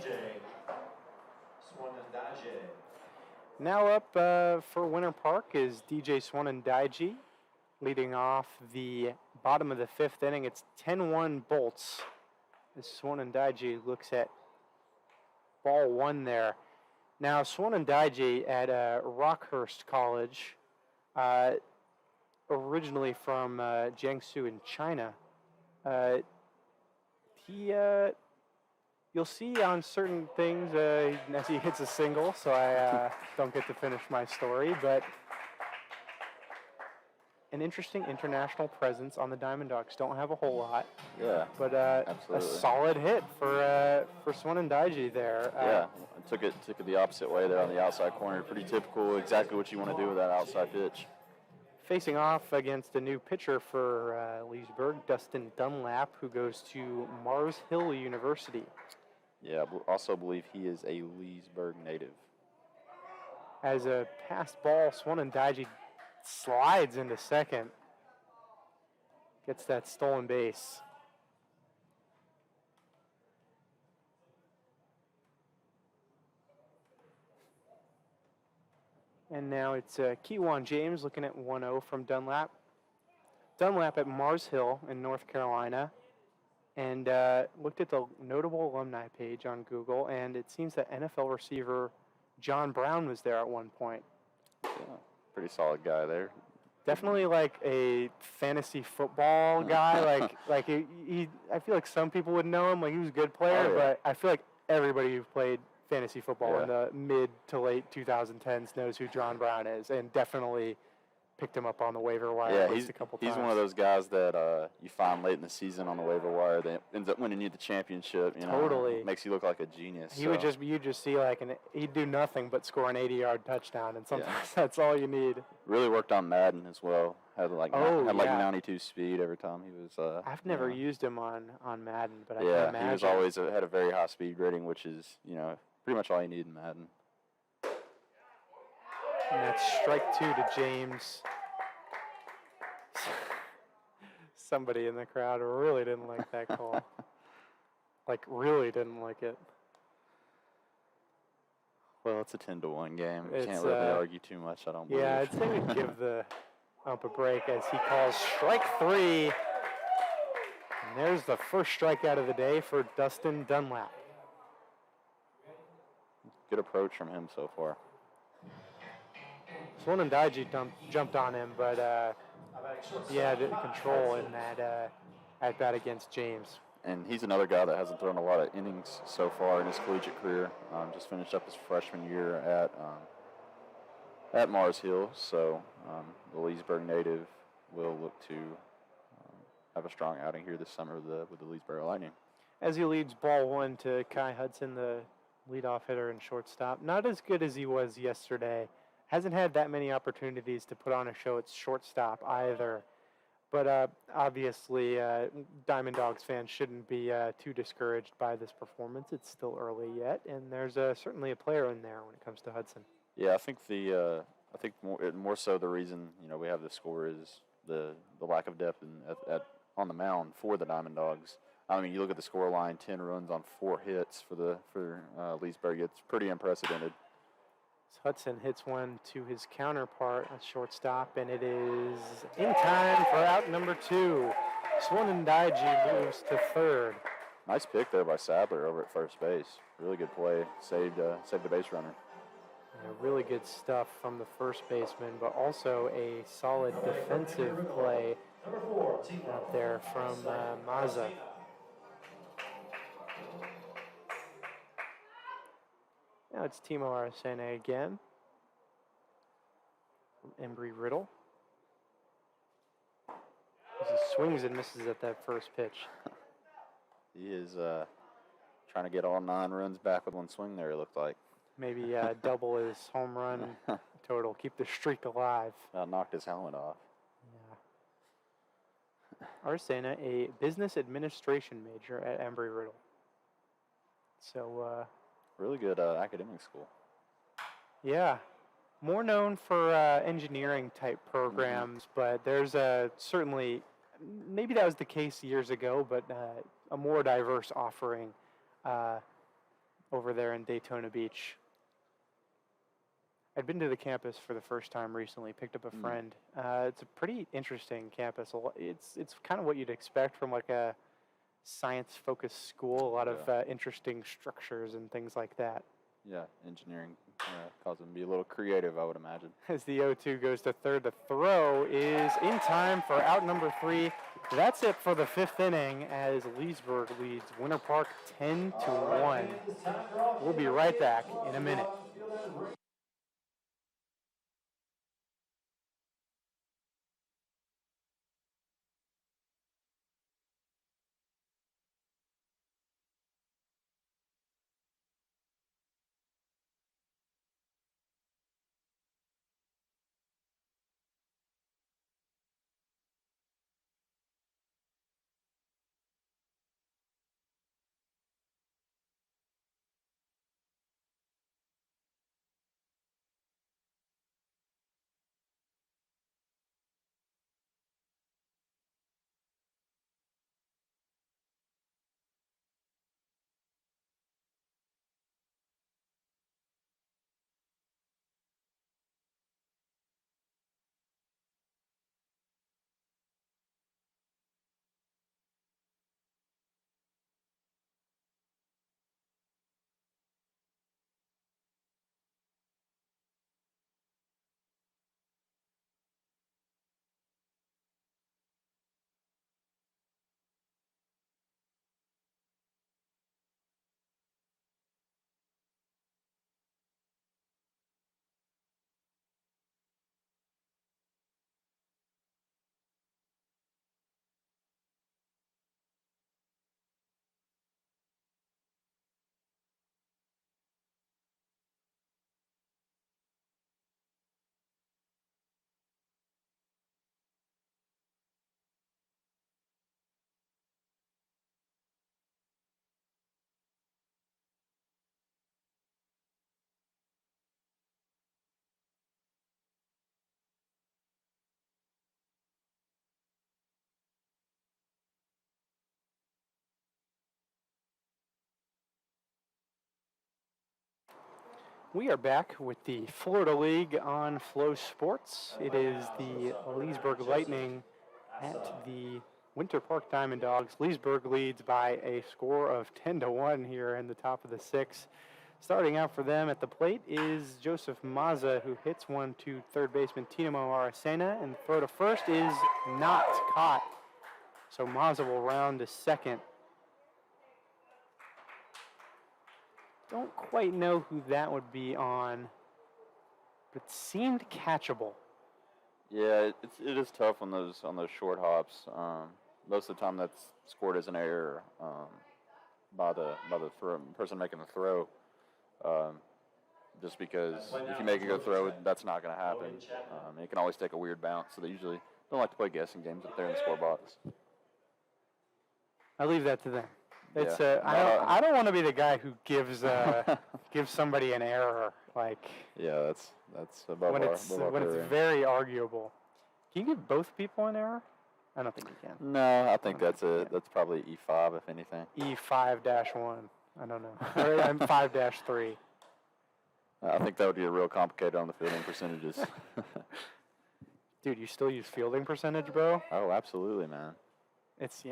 DJ Swanandaje.
Now up for Winter Park is DJ Swanandaji, leading off the bottom of the fifth inning. It's 10-1 Bolts. As Swanandaji looks at ball one there. Now, Swanandaji at Rockhurst College, originally from Jiangsu in China. You'll see on certain things as he hits a single, so I don't get to finish my story, but an interesting international presence on the Diamond Dogs. Don't have a whole lot.
Yeah,
but
absolutely.
A solid hit for Swanandaji there.
Yeah, took it the opposite way there on the outside corner. Pretty typical, exactly what you want to do with that outside pitch.
Facing off against a new pitcher for Leesburg, Dustin Dunlap, who goes to Mars Hill University.
Yeah, I also believe he is a Leesburg native.
As a passed ball, Swanandaji slides into second. Gets that stolen base. And now it's Keywan James looking at 1-0 from Dunlap. Dunlap at Mars Hill in North Carolina. And looked at the notable alumni page on Google, and it seems that NFL receiver John Brown was there at one point.
Yeah, pretty solid guy there.
Definitely like a fantasy football guy. like he I feel like some people would know him. Like he was a good player, but I feel like everybody who played fantasy football in the mid to late 2010s knows who John Brown is, and definitely picked him up on the waiver wire at least a couple times.
He's one of those guys that you find late in the season on the waiver wire that ends up winning you the championship. You know,
totally
makes you look like a genius.
He would you'd just see he'd do nothing but score an 80-yard touchdown, and sometimes that's all you need.
Really worked on Madden as well. Had like 92 speed every time he was.
I've never used him on Madden, but I can imagine.
He was always had a very high speed rating, which is pretty much all you need in Madden.
And that's strike two to James. Somebody in the crowd really didn't like that call. Really didn't like it.
Well, it's a 10-1 game. You can't really argue too much, I don't believe.
Yeah, I'd say we'd give the ump a break as he calls strike three. And there's the first strikeout of the day for Dustin Dunlap.
Good approach from him so far.
Swanandaji jumped on him, but he had control in that at-bat against James.
And he's another guy that hasn't thrown a lot of innings so far in his collegiate career. Just finished up his freshman year at Mars Hill, so the Leesburg native will look to have a strong outing here this summer with the Leesburg Lightning.
As he leads ball one to Kai Hudson, the leadoff hitter and shortstop. Not as good as he was yesterday. Hasn't had that many opportunities to put on a show at shortstop either. But obviously, Diamond Dogs fans shouldn't be too discouraged by this performance. It's still early yet, and there's certainly a player in there when it comes to Hudson.
Yeah, I think more so the reason we have this score is the lack of depth on the mound for the Diamond Dogs. I mean, you look at the score line: 10 runs on 4 hits for Leesburg. It's pretty unprecedented.
Hudson hits one to his counterpart at shortstop, and it is in time for out number 2. Swanandaji moves to third.
Nice pick there by Sadler over at first base. Really good play. Saved the base runner.
Yeah, really good stuff from the first baseman, but also a solid defensive play out there from Maza. Now it's Timo Arasene again. Embry-Riddle. As he swings and misses at that first pitch.
He is trying to get all 9 runs back with one swing there, it looked like.
Maybe double his home run total. Keep the streak alive.
Knocked his helmet off.
Yeah. Arasena, a business administration major at Embry-Riddle. So...
really good academic school.
Yeah. More known for engineering type programs, but there's certainly, maybe that was the case years ago, but a more diverse offering over there in Daytona Beach. I'd been to the campus for the first time recently, picked up a friend. It's a pretty interesting campus. It's kind of what you'd expect from like a science-focused school, a lot of interesting structures and things like that.
Yeah, engineering caused them to be a little creative, I would imagine.
As the 0-2 goes to third, the throw is in time for out number 3. That's it for the 5th inning as Leesburg leads Winter Park 10-1. We'll be right back in a minute. We are back with the Florida League on Flow Sports. It is the Leesburg Lightning at the Winter Park Diamond Dogs. Leesburg leads by a score of 10-1 here in the top of the 6th. Starting out for them at the plate is Joseph Mazza, who hits one to third baseman Tinamo Aracena, and the throw to first is not caught. So Mazza will round to second. Don't quite know who that would be on, but it seemed catchable.
Yeah, it is tough on those short hops. Most of the time, that's scored as an error by the person making the throw. Just because if you make a good throw, that's not going to happen. It can always take a weird bounce, so they usually don't like to play guessing games up there in the score box.
I leave that to them. It's
Yeah.
I don't want to be the guy who gives gives somebody an error like.
Yeah, that's above
when
our
it's
above our
when
pay
it's
grade.
very arguable. Can you give both people an error? I don't think you can.
No, I think that's probably E5 if anything.
E5-1. I don't know. Or I'm 5-3.
I think that would get real complicated on the fielding percentages.
Dude, you still use fielding percentage, bro?
Oh, absolutely, man.
That's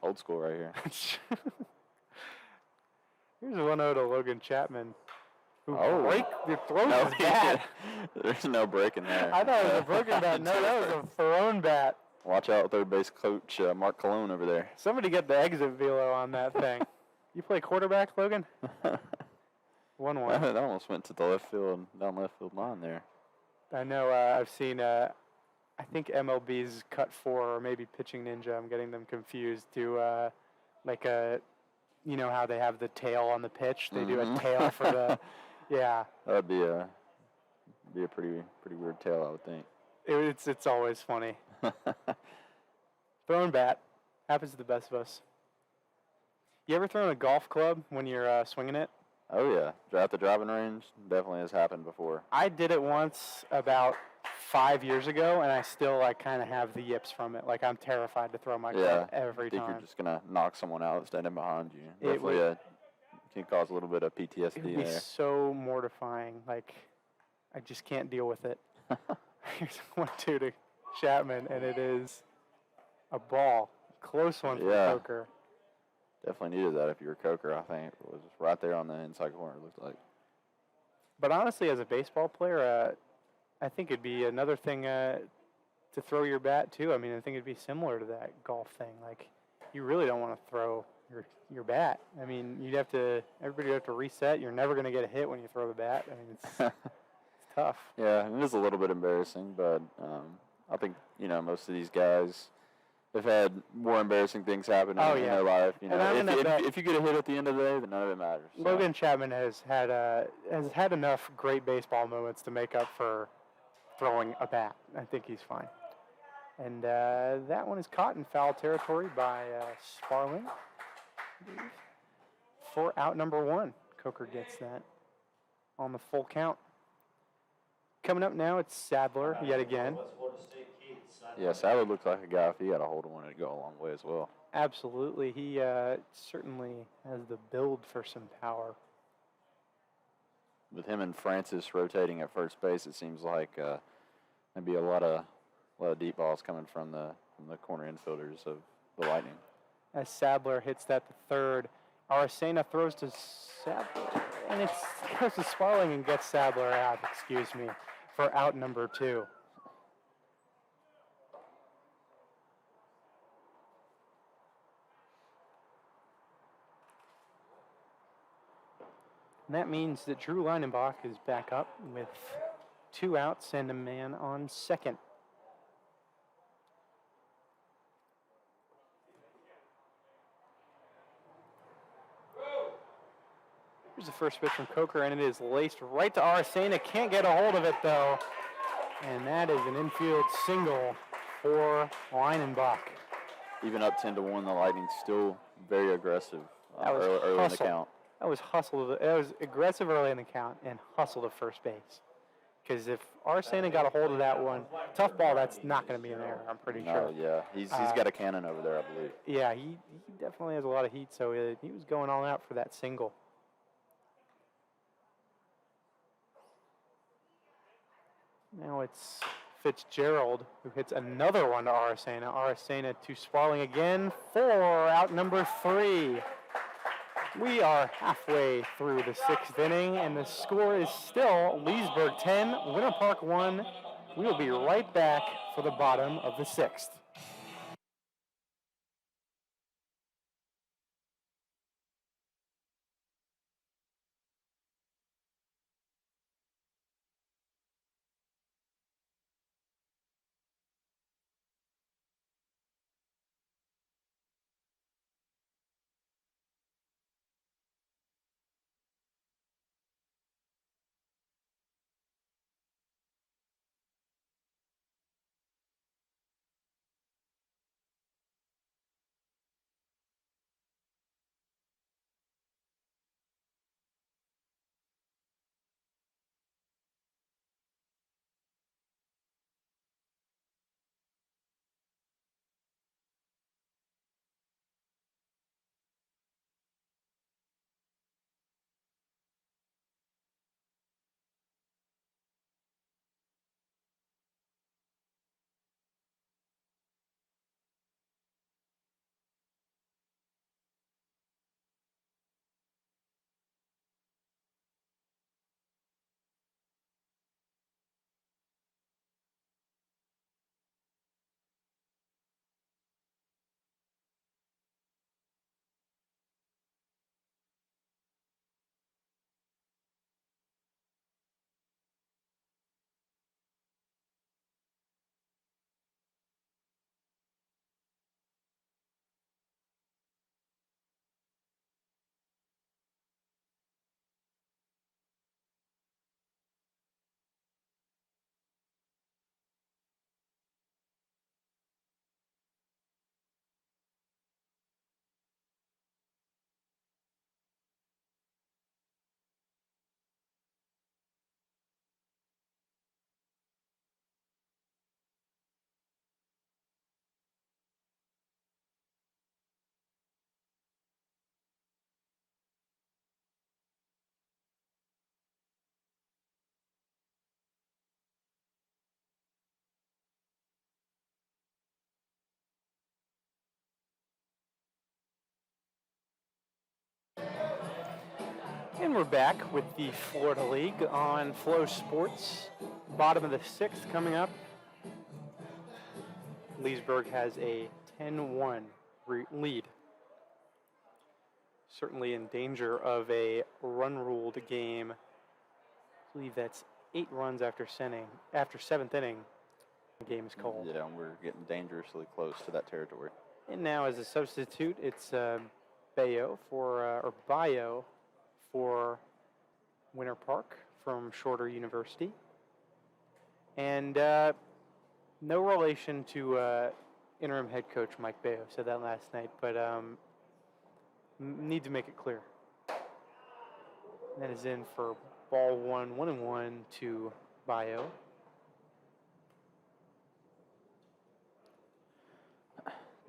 Old school right here.
Here's 1-0 to Logan Chapman. Who
Oh.
throws his bat.
There's no breaking there.
I thought it was a broken bat. No, that was a thrown bat.
Watch out, third base coach Mark Colon over there.
Somebody get the exit velo on that thing. You play quarterback, Logan? 1-1.
That almost went to the left field, down left field line there.
I know. I've seen. I think MLB's Cut 4 or maybe Pitching Ninja. I'm getting them confused. To like a, you know how they have the tail on the pitch. They do a tail for the. Yeah.
That'd be a pretty weird tail, I would think.
It's always funny. Throwing bat happens to the best of us. You ever thrown a golf club when you're swinging it?
Oh yeah, at the driving range definitely has happened before.
I did it once about 5 years ago, and I still like kind of have the yips from it. Like I'm terrified to throw my club every
I think
time.
you're just gonna knock someone out standing behind you.
It
Definitely
was-
can cause a little bit of
It
PTSD
would be
there.
so mortifying. Like, I just can't deal with it. Here's 1-2 to Chapman, and it is a ball. Close one for
Yeah.
Coker.
Definitely needed that if you were Coker. I think it was right there on the inside corner. It looked like.
But honestly, as a baseball player, I think it'd be another thing to throw your bat too. I mean, I think it'd be similar to that golf thing. Like, you really don't want to throw your bat. I mean, everybody would have to reset. You're never going to get a hit when you throw the bat. I mean, it's tough.
Yeah, it is a little bit embarrassing, but I think most of these guys have had more embarrassing things happen in their life.
And I'm
If you get a hit at the end of the day, then none of it matters. So.
Logan Chapman has had enough great baseball moments to make up for throwing a bat. I think he's fine. And that one is caught in foul territory by Sparling. For out number 1, Coker gets that on the full count. Coming up now, it's Sadler yet again.
Yeah, Sadler looks like a guy, if he had a hold of one, it'd go a long way as well.
Absolutely. He certainly has the build for some power.
With him and Francis rotating at first base, it seems like maybe a lot of deep balls coming from the corner infielders of the Lightning.
As Sadler hits that to third, Aracena throws to Sadler, and it goes to Sparling and gets Sadler out, for out number 2. And that means that Drew Leinenbach is back up with 2 outs and a man on second. Here's the first pitch from Coker, and it is laced right to Aracena. Can't get a hold of it, though. And that is an infield single for Leinenbach.
Even up 10-1, the Lightning still very aggressive early in the count.
That was hustle. That was aggressive early in the count and hustle to first base. Because if Aracena got a hold of that one, tough ball, that's not going to be in there, I'm pretty sure.
Yeah. He's got a cannon over there, I believe.
Yeah, he definitely has a lot of heat, so he was going all out for that single. Now it's Fitzgerald who hits another one to Aracena. Aracena to Sparling again for out number 3. We are halfway through the 6th inning, and the score is still Leesburg 10, Winter Park 1. We will be right back for the bottom of the 6th. And we're back with the Florida League on Flow Sports. Bottom of the 6th coming up. Leesburg has a 10-1 lead. Certainly in danger of a run-ruled game. I believe that's 8 runs after 7th inning. The game is called.
Yeah, and we're getting dangerously close to that territory.
And now as a substitute, it's Bio for Winter Park from Shorter University. And no relation to interim head coach Mike Bayo. Said that last night, but need to make it clear. And that is in for ball 1-1 to Bio.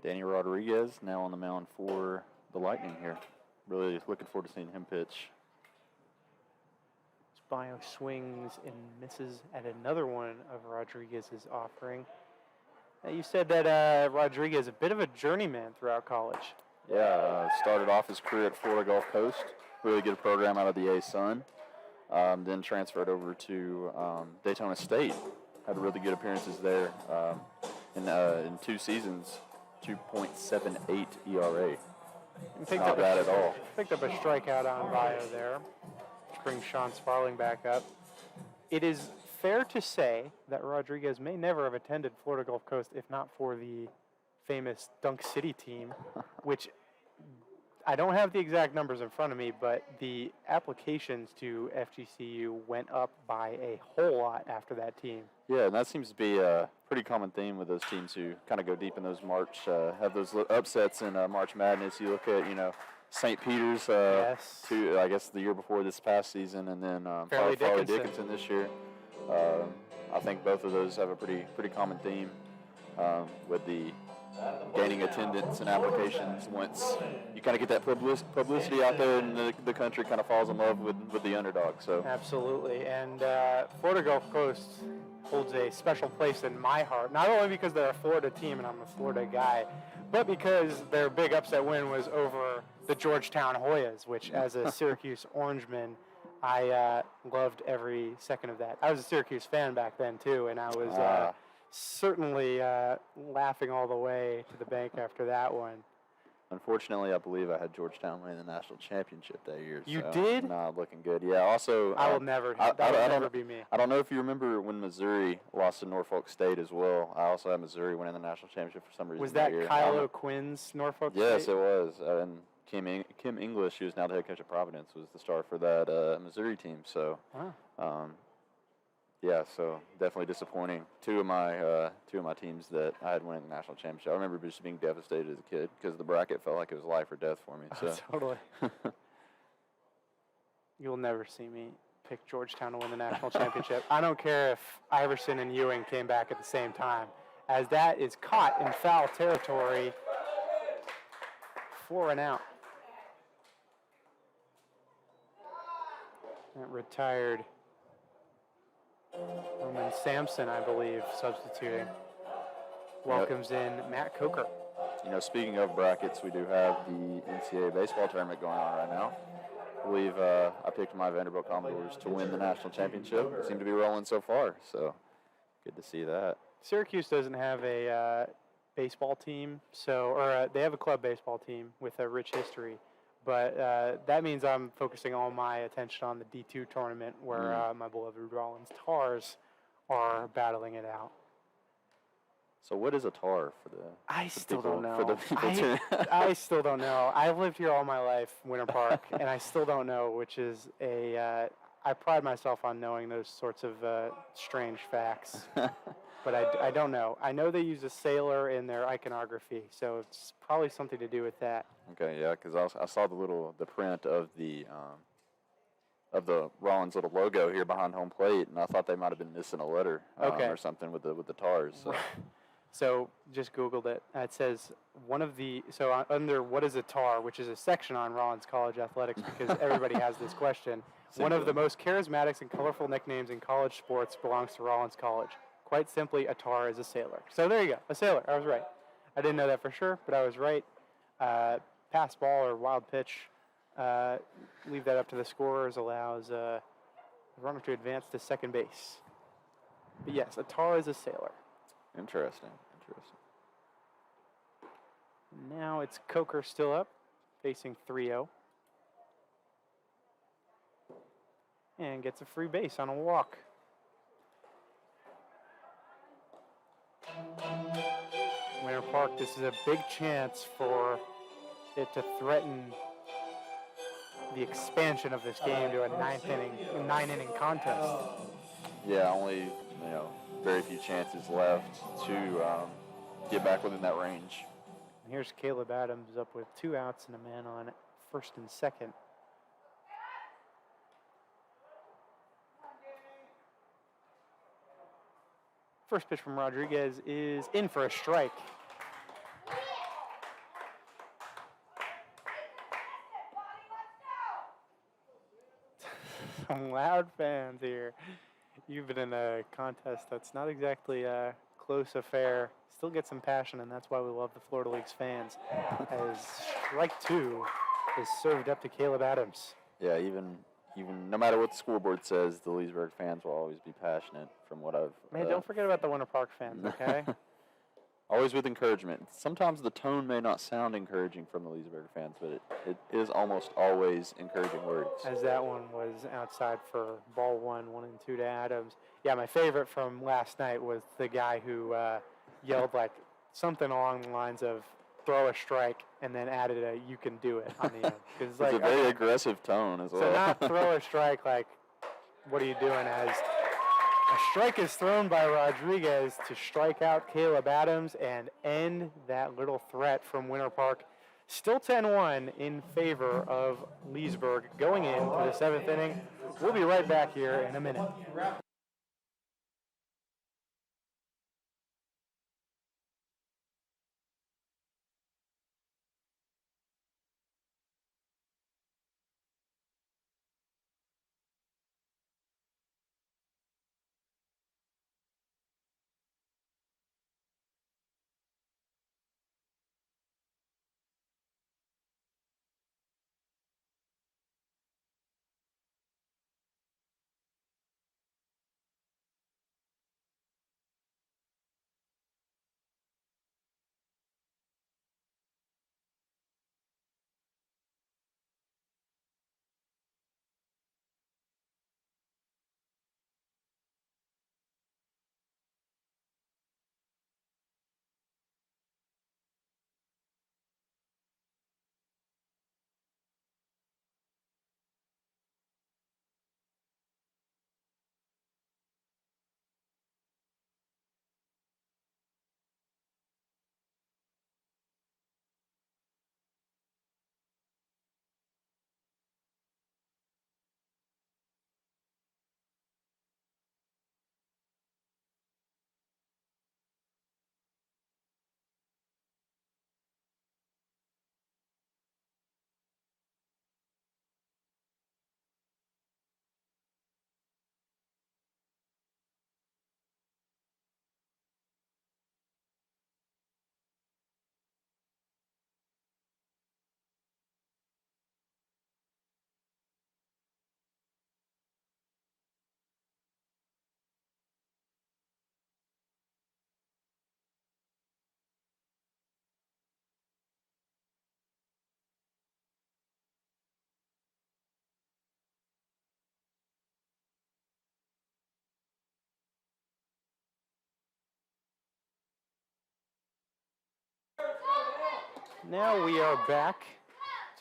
Danny Rodriguez now on the mound for the Lightning here. Really looking forward to seeing him pitch.
Bio swings and misses at another one of Rodriguez's offering. Now you said that Rodriguez is a bit of a journeyman throughout college.
Yeah, started off his career at Florida Gulf Coast. Really good program out of the A-Sun. Then transferred over to Daytona State. Had really good appearances there. In 2 seasons, 2.78 ERA. Not bad at all.
Picked up a strikeout on Bio there. Bring Sean Sparling back up. It is fair to say that Rodriguez may never have attended Florida Gulf Coast if not for the famous Dunk City team, which I don't have the exact numbers in front of me, but the applications to FGCU went up by a whole lot after that team.
Yeah, and that seems to be a pretty common theme with those teams who kind of go deep in those have those upsets in March Madness. You look at, St. Peter's,
Yes.
I guess the year before this past season, and then
Fairleigh
Farley
Dickinson.
Dickinson this year. I think both of those have a pretty common theme with the gaining attendance and applications. Once you kind of get that publicity out there, and the country kind of falls in love with the underdog. So
Absolutely, and Florida Gulf Coast holds a special place in my heart, not only because they're a Florida team and I'm a Florida guy, but because their big upset win was over the Georgetown Hoyas, which as a Syracuse Orangeman, I loved every second of that. I was a Syracuse fan back then too, and I was certainly laughing all the way to the bank after that one.
Unfortunately, I believe I had Georgetown winning the national championship that year.
You
so
did?
Not looking good. Yeah. Also,
I will never. That will never be me.
I don't know if you remember when Missouri lost to Norfolk State as well. I also had Missouri winning the national championship for some reason.
Was that
year.
Kyle O'Quinn's Norfolk
Yes,
State?
it was. And Kim English, who is now the head coach of Providence, was the star for that Missouri team. So,
Wow.
yeah, so definitely disappointing. Two of my teams that I had winning the national championship. I remember just being devastated as a kid because the bracket felt like it was life or death for me. So.
Totally. You'll never see me pick Georgetown to win the national championship. I don't care if Iverson and Ewing came back at the same time, as that is caught in foul territory. 4 and out. That retired Roman Sampson, I believe, substituting. Welcomes in Matt Coker.
Speaking of brackets, we do have the NCAA baseball tournament going on right now. I believe I picked my Vanderbilt Commodores to win the national championship. They seem to be rolling so far, so good to see that.
Syracuse doesn't have a baseball team, or they have a club baseball team with a rich history. But that means I'm focusing all my attention on the D2 tournament where my beloved Rollins Tars are battling it out.
So what is a tar for the
I still don't know.
For the people too?
I still don't know. I've lived here all my life, Winter Park, and I still don't know, which is I pride myself on knowing those sorts of strange facts. But I don't know. I know they use a sailor in their iconography, so it's probably something to do with that.
Okay, yeah, because I saw the print of the Rollins little logo here behind home plate, and I thought they might have been missing a letter or something with the Tars. So.
So just Googled it. It says under what is a tar, which is a section on Rollins College athletics, because everybody has this question. One of the most charismatic and colorful nicknames in college sports belongs to Rollins College. Quite simply, a tar is a sailor. So there you go, a sailor. I was right. I didn't know that for sure, but I was right. Pass ball or wild pitch leave that up to the scorers, allows the runner to advance to second base. But yes, Atara is a sailor.
Interesting.
Now it's Coker still up, facing 3-0. And gets a free base on a walk. Winter Park, this is a big chance for it to threaten the expansion of this game to a nine-inning contest.
Yeah, only very few chances left to get back within that range.
And here's Caleb Adams up with 2 outs and a man on first and second. First pitch from Rodriguez is in for a strike. Some loud fans here. You've been in a contest that's not exactly a close affair. Still get some passion, and that's why we love the Florida League's fans. As strike 2 is served up to Caleb Adams.
Yeah, even no matter what the scoreboard says, the Leesburg fans will always be passionate from what I've...
Man, don't forget about the Winter Park fans, okay?
Always with encouragement. Sometimes the tone may not sound encouraging from the Leesburg fans, but it is almost always encouraging words.
As that one was outside for ball 1 and 2 to Adams. Yeah, my favorite from last night was the guy who yelled like something along the lines of throw a strike and then added a you can do it on the end.
It's like, a very aggressive tone as well.
So not throw a strike like what are you doing, as a strike is thrown by Rodriguez to strike out Caleb Adams and end that little threat from Winter Park. Still 10-1 in favor of Leesburg going into the 7th inning. We'll be right back here in a minute. Now we are back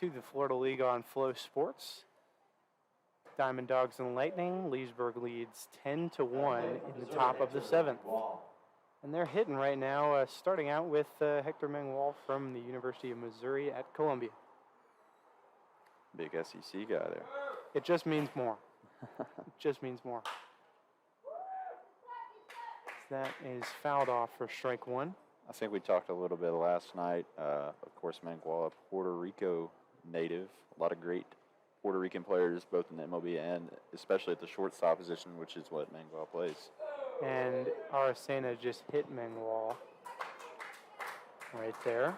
to the Florida League on Flow Sports. Diamond Dogs and Lightning. Leesburg leads 10-1 in the top of the 7th. And they're hitting right now, starting out with Hector Mangwal from the University of Missouri at Columbia.
Big SEC guy there.
It just means more. It just means more. That is fouled off for strike 1.
I think we talked a little bit last night. Of course, Mangwal, a Puerto Rico native. A lot of great Puerto Rican players, both in the MLB and especially at the shortstop position, which is what Mangwal plays.
And Aracena just hit Mangwal right there.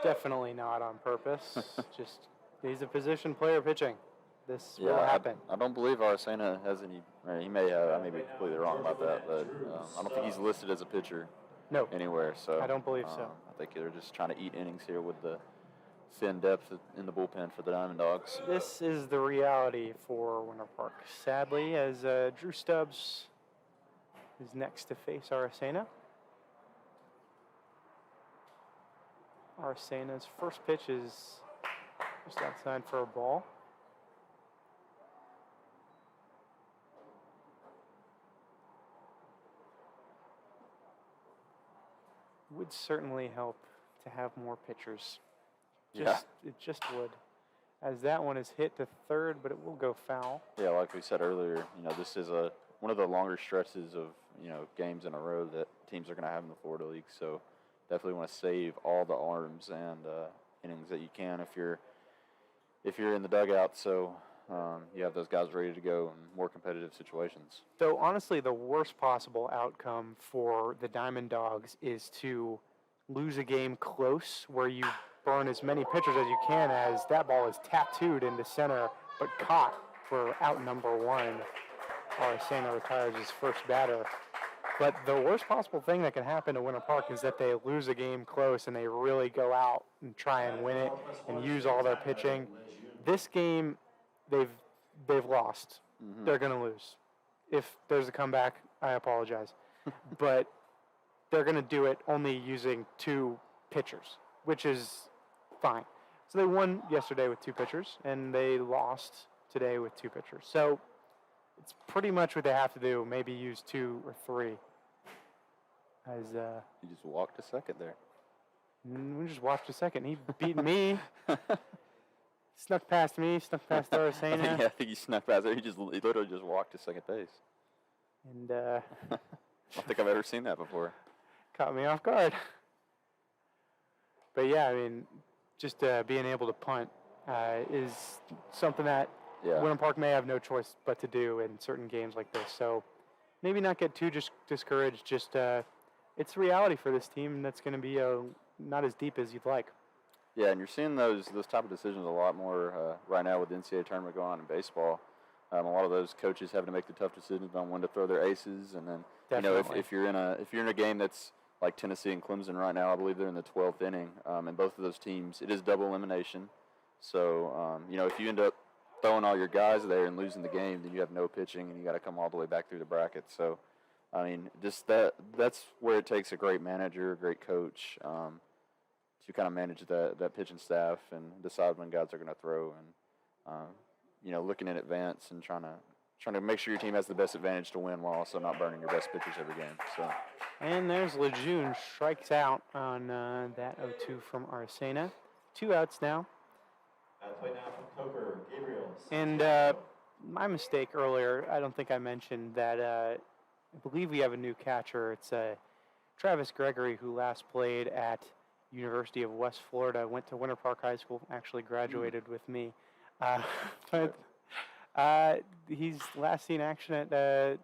Definitely not on purpose. Just He's a position player pitching. This
Yeah,
will happen.
I don't believe Arcena has any. Or he may have. I may be completely wrong about that, but I don't think he's listed as a pitcher
No,
anywhere. So
I don't believe so.
I think they're just trying to eat innings here with the thin depth in the bullpen for the Diamond Dogs.
This is the reality for Winter Park. Sadly, as Drew Stubbs is next to face Arcena. Arcena's first pitch is just outside for a ball. Would certainly help to have more pitchers. It just would. As that one is hit to third, but it will go foul.
Yeah, like we said earlier, this is one of the longer stretches of games in a row that teams are going to have in the Florida League. So definitely want to save all the arms and innings that you can if you're in the dugout. So you have those guys ready to go in more competitive situations.
Though honestly, the worst possible outcome for the Diamond Dogs is to lose a game close where you burn as many pitchers as you can, as that ball is tattooed into center but caught for out number one. Arcena retires his first batter. But the worst possible thing that can happen to Winter Park is that they lose a game close and they really go out and try and win it and use all their pitching. This game, they've lost.
Mm-hmm.
They're going to lose. If there's a comeback, I apologize. But they're going to do it only using two pitchers, which is fine. So they won yesterday with two pitchers, and they lost today with two pitchers. So it's pretty much what they have to do, maybe use two or three. As
You just walked a second there.
we just watched a second. He beat me. Snuck past me, snuck past Arcena.
I think he snuck past there. He literally just walked to second base.
And
I don't think I've ever seen that before.
caught me off guard. But yeah, I mean, just being able to punt is something that Winter Park may have no choice but to do in certain games like this. So maybe not get too just discouraged. Just it's reality for this team that's going to be not as deep as you'd like.
Yeah, and you're seeing those type of decisions a lot more right now with the NCAA tournament going on in baseball. A lot of those coaches having to make the tough decisions on when to throw their aces, and then
Definitely.
if you're in a game that's like Tennessee and Clemson right now, I believe they're in the 12th inning, and both of those teams, it is double elimination. So if you end up throwing all your guys there and losing the game, then you have no pitching, and you got to come all the way back through the bracket. So, I mean, just that's where it takes a great manager, a great coach. To kind of manage that pitching staff and decide when guys are going to throw, and looking in advance and trying to make sure your team has the best advantage to win while also not burning your best pitchers every game. So.
And there's Lejeune strikes out on that 0-2 from Arcena. 2 outs now.
At the plate now from Coker, Gabriel.
And my mistake earlier, I don't think I mentioned that I believe we have a new catcher. It's Travis Gregory, who last played at University of West Florida, went to Winter Park High School, actually graduated with me. But he's last seen action at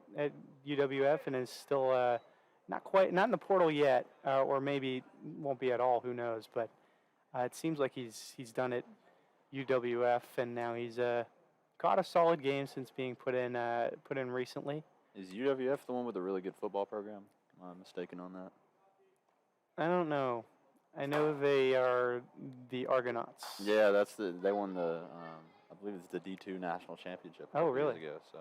UWF and is still not in the portal yet, or maybe won't be at all, who knows. But it seems like he's done it UWF, and now he's caught a solid game since being put in recently.
Is UWF the one with a really good football program? Am I mistaken on that?
I don't know. I know they are the Argonauts.
Yeah, they won the I believe it's the D2 national championship.
Oh,
a few years
really?
ago, so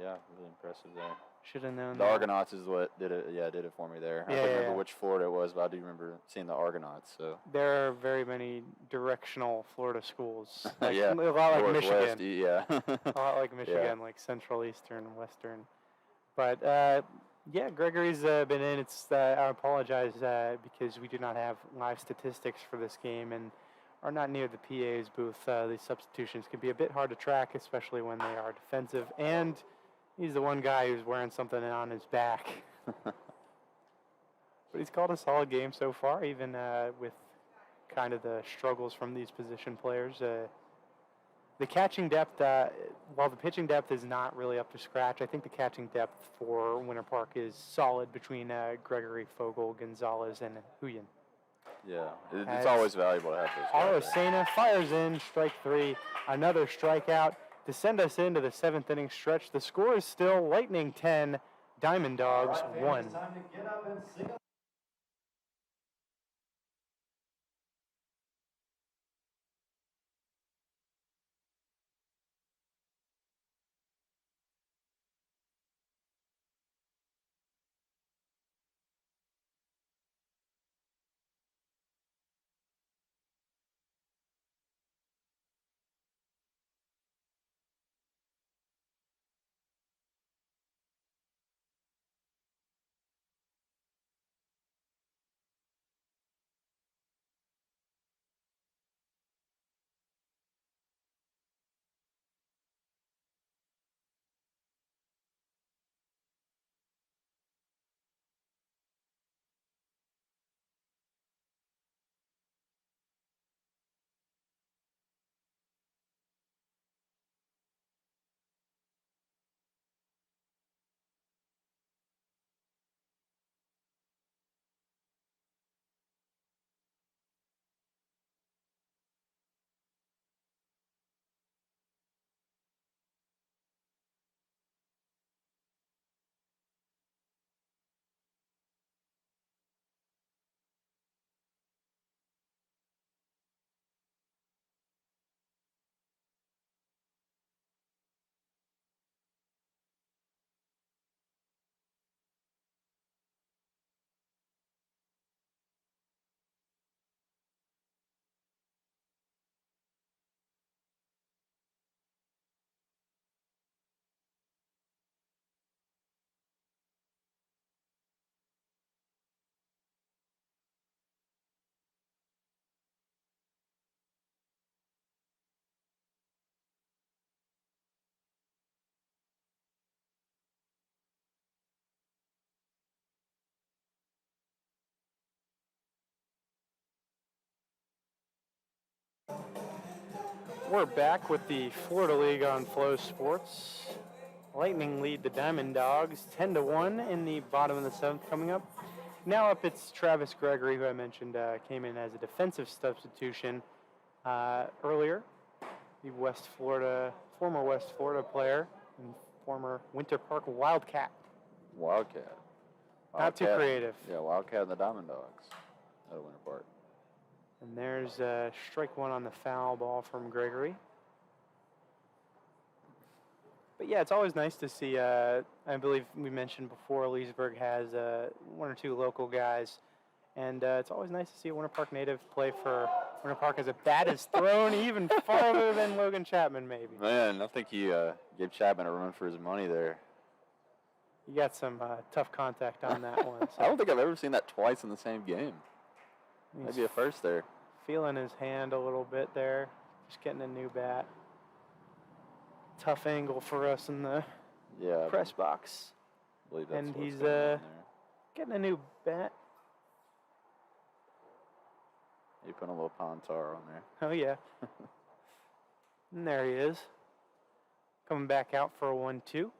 yeah, really impressive there.
Should have known.
The Argonauts is what did it. Yeah, did it for me there. I don't remember which Florida it was, but I do remember seeing the Argonauts. So
there are very many directional Florida schools. Like,
yeah,
a lot like
Northwest,
Michigan.
Yeah,
A lot like Michigan, like Central, Eastern, Western. But Gregory's been in. It's I apologize because we do not have live statistics for this game and are not near the PA's booth. These substitutions can be a bit hard to track, especially when they are defensive. And he's the one guy who's wearing something on his back. But he's called a solid game so far, even with kind of the struggles from these position players. The catching depth, while the pitching depth is not really up to scratch, I think the catching depth for Winter Park is solid between Gregory, Fogel, Gonzalez, and Huyen.
Yeah, it's
As
always valuable to have those guys there.
Arosena fires in, strike 3, another strikeout to send us into the 7th inning stretch. The score is still Lightning 10, Diamond Dogs
All right,
1.
fans, it's time to get up and sing.
We're back with the Florida League on Flow Sports. Lightning lead the Diamond Dogs 10-1 in the bottom of the 7th coming up. Now up it's Travis Gregory, who I mentioned came in as a defensive substitution earlier. The former West Florida player and former Winter Park Wildcat.
Wildcat.
Not too creative.
Yeah, Wildcat and the Diamond Dogs out of Winter Park.
And there's strike 1 on the foul ball from Gregory. But yeah, it's always nice to see, I believe we mentioned before, Leesburg has 1 or 2 local guys. And it's always nice to see a Winter Park native play for Winter Park as a bat is thrown even farther than Logan Chapman, maybe.
Man, I think he gave Chapman a run for his money there.
You got some tough contact on that one. So
I don't think I've ever seen that twice in the same game.
he's
Maybe a first there.
feeling his hand a little bit there, just getting a new bat. Tough angle for us in the
Yeah,
press box.
I believe that's
And
what's
he's
going on there.
getting a new bat.
He put a little Pontar on there.
Oh, yeah. And there he is. Coming back out for a 1-2.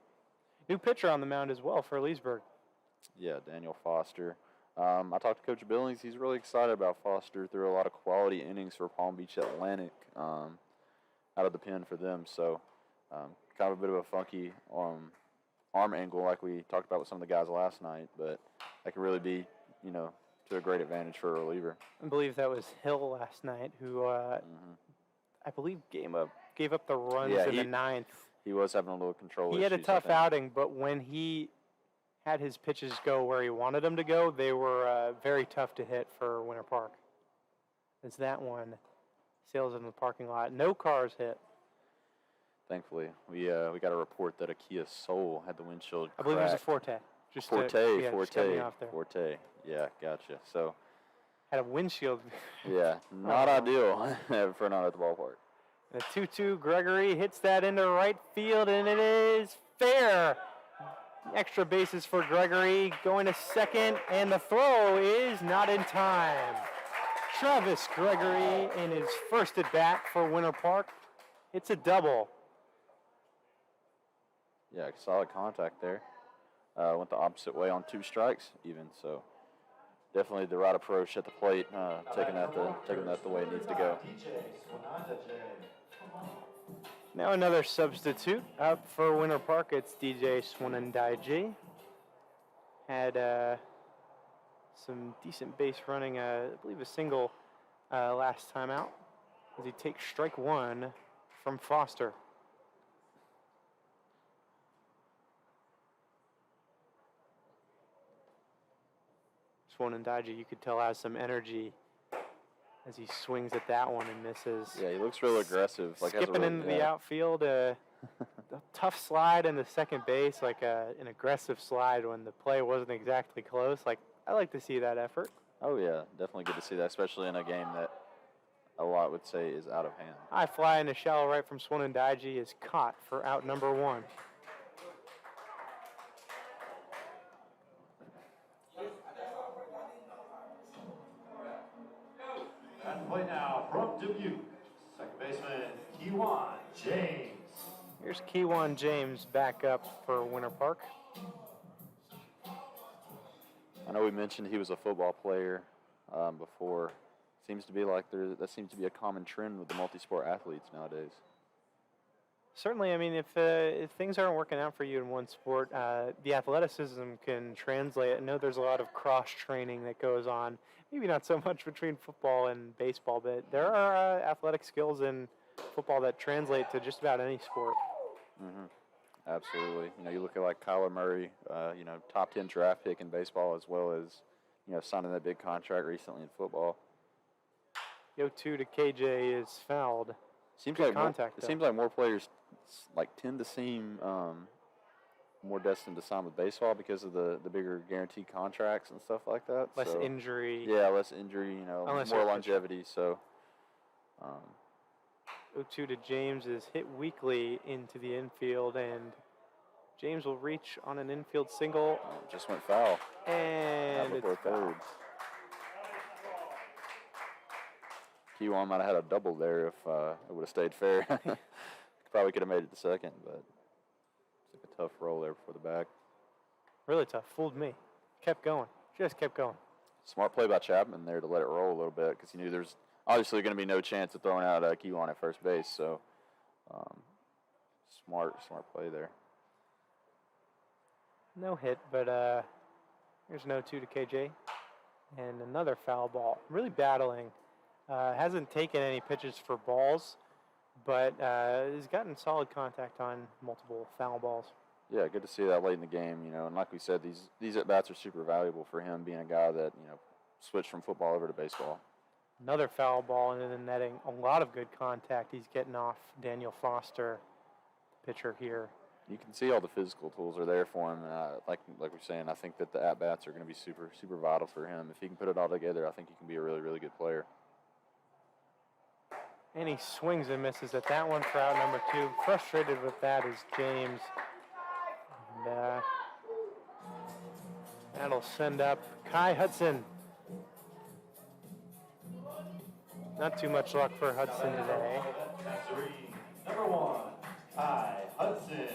New pitcher on the mound as well for Leesburg.
Yeah, Daniel Foster. I talked to Coach Billings. He's really excited about Foster. Threw a lot of quality innings for Palm Beach Atlantic out of the pen for them. So kind of a bit of a funky arm angle like we talked about with some of the guys last night. But that could really be, to a great advantage for a reliever.
I believe that was Hill last night who, I believe, gave up the runs in the 9th.
He was having a little control
He had a
issues, I
tough
think.
outing, but when he had his pitches go where he wanted them to go, they were very tough to hit for Winter Park. As that one sails in the parking lot. No cars hit.
Thankfully, we got a report that a Kia Soul had the windshield
I believe it was a
cracked.
Forte. Just to
Forte.
cut me off there.
Forte. Yeah, gotcha. So,
Had a windshield.
yeah, not ideal for not at the ballpark.
The 2-2, Gregory hits that into right field, and it is fair. Extra bases for Gregory, going to second, and the throw is not in time. Travis Gregory in his first at bat for Winter Park. It's a double.
Yeah, solid contact there. Went the opposite way on 2 strikes even, so definitely the right approach at the plate, taking that the way it needs to go.
Now another substitute up for Winter Park. It's DJ Swanandaiji. Had some decent base running, I believe a single last time out, as he takes strike one from Foster. Swanandaiji, you could tell, has some energy as he swings at that one and misses.
Yeah, he looks real aggressive. Like
skipping into the outfield, a tough slide into second base, like an aggressive slide when the play wasn't exactly close. Like, I like to see that effort.
Oh yeah, definitely good to see that, especially in a game that a lot would say is out of hand.
High fly into shallow right from Swanandaiji is caught for out number one.
At the plate now from Dubuque, second baseman Kiwan James.
Here's Kiwan James back up for Winter Park.
I know we mentioned he was a football player before. Seems to be like that seems to be a common trend with the multi-sport athletes nowadays.
Certainly, I mean, if things aren't working out for you in one sport, the athleticism can translate. I know there's a lot of cross-training that goes on. Maybe not so much between football and baseball, but there are athletic skills in football that translate to just about any sport.
Mm-hmm. Absolutely. You know, you look at like Kyler Murray, top 10 draft pick in baseball, as well as, signing that big contract recently in football.
The 0-2 to KJ is fouled.
Seems
Good
like
contact,
it seems like more players tend to seem more destined to sign with baseball because of the bigger guaranteed contracts and stuff like that.
Less injury.
Yeah, less injury.
Unless
more longevity. So.
0-2 to James is hit weakly into the infield, and James will reach on an infield single.
Just went foul.
And
before
it's foul.
third. Kiwan might have had a double there if it would have stayed fair. Probably could have made it to second, but took a tough roll there before the back.
Really tough. Fooled me. Kept going. Just kept going.
Smart play by Chapman there to let it roll a little bit because he knew there's obviously going to be no chance of throwing out Kiwan at first base. So smart play there.
No hit, but here's an 0-2 to KJ. And another foul ball. Really battling. Hasn't taken any pitches for balls, but has gotten solid contact on multiple foul balls.
Yeah, good to see that late in the game, and like we said, these at-bats are super valuable for him being a guy that, switched from football over to baseball.
Another foul ball into the netting. A lot of good contact. He's getting off Daniel Foster, pitcher here.
You can see all the physical tools are there for him. Like we're saying, I think that the at-bats are going to be super, super vital for him. If he can put it all together, I think he can be a really, really good player.
And he swings and misses at that one for out number two. Frustrated with that is James. And that'll send up Kai Hudson. Not too much luck for Hudson today.
Number one, Kai Hudson.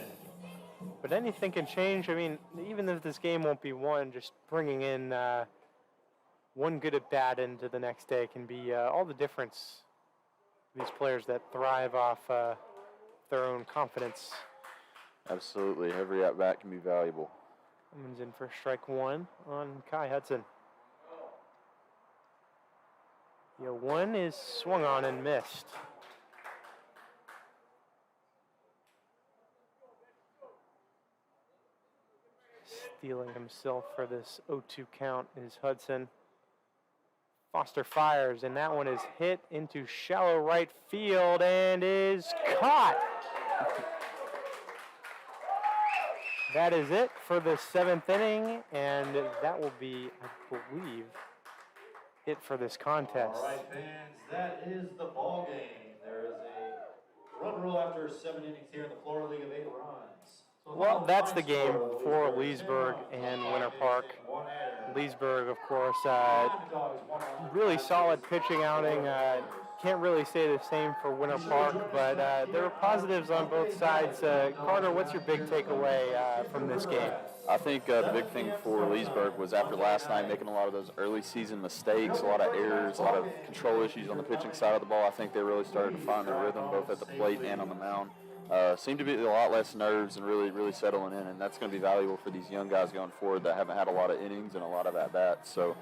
But anything can change. I mean, even if this game won't be won, just bringing in one good at bat into the next day can be all the difference. These players that thrive off their own confidence.
Absolutely. Every at-bat can be valuable.
Comes in for strike one on Kai Hudson. The 0-1 is swung on and missed. Stealing himself for this 0-2 count is Hudson. Foster fires, and that one is hit into shallow right field and is caught. That is it for the seventh inning, and that will be, I believe, it for this contest.
All right, fans, that is the ball game. There is a run rule after 7 innings here in the Florida League of 8 runs. So
Well, that's the game for Leesburg and Winter Park. Leesburg, of course, really solid pitching outing. can't really say the same for Winter Park, but there were positives on both sides. Carter, what's your big takeaway from this game?
I think the big thing for Leesburg was after last night making a lot of those early season mistakes, a lot of errors, a lot of control issues on the pitching side of the ball. I think they really started to find their rhythm both at the plate and on the mound. Seemed to be a lot less nerves and really settling in, and that's going to be valuable for these young guys going forward that haven't had a lot of innings and a lot of at-bats. So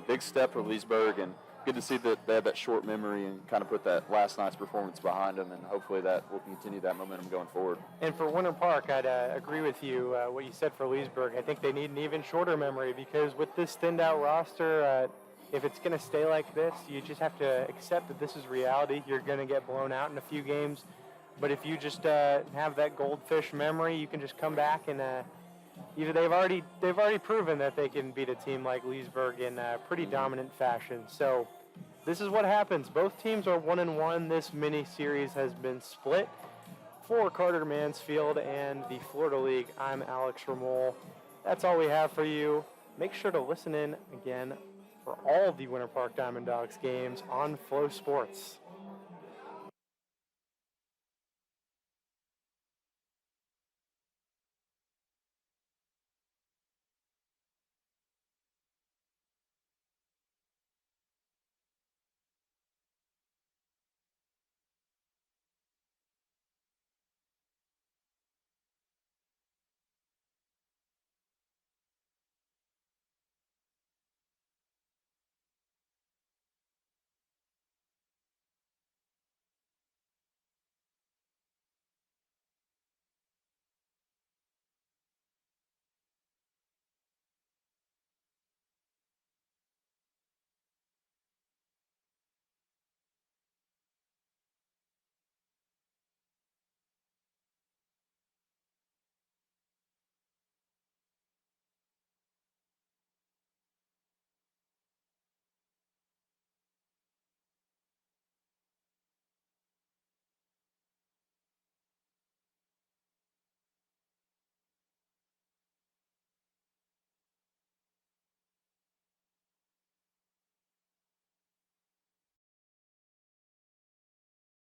big step for Leesburg, and good to see that they have that short memory and kind of put that last night's performance behind them, and hopefully that will continue that momentum going forward.
And for Winter Park, I'd agree with you, what you said for Leesburg. I think they need an even shorter memory because with this thinned-out roster, if it's going to stay like this, you just have to accept that this is reality. You're going to get blown out in a few games. But if you just have that goldfish memory, you can just come back and they've already proven that they can beat a team like Leesburg in pretty dominant fashion. So this is what happens. Both teams are 1-1. This mini series has been split. For Carter Mansfield and the Florida League, I'm Alex Ramol. That's all we have for you. Make sure to listen in again for all the Winter Park Diamond Dogs games on Flow Sports.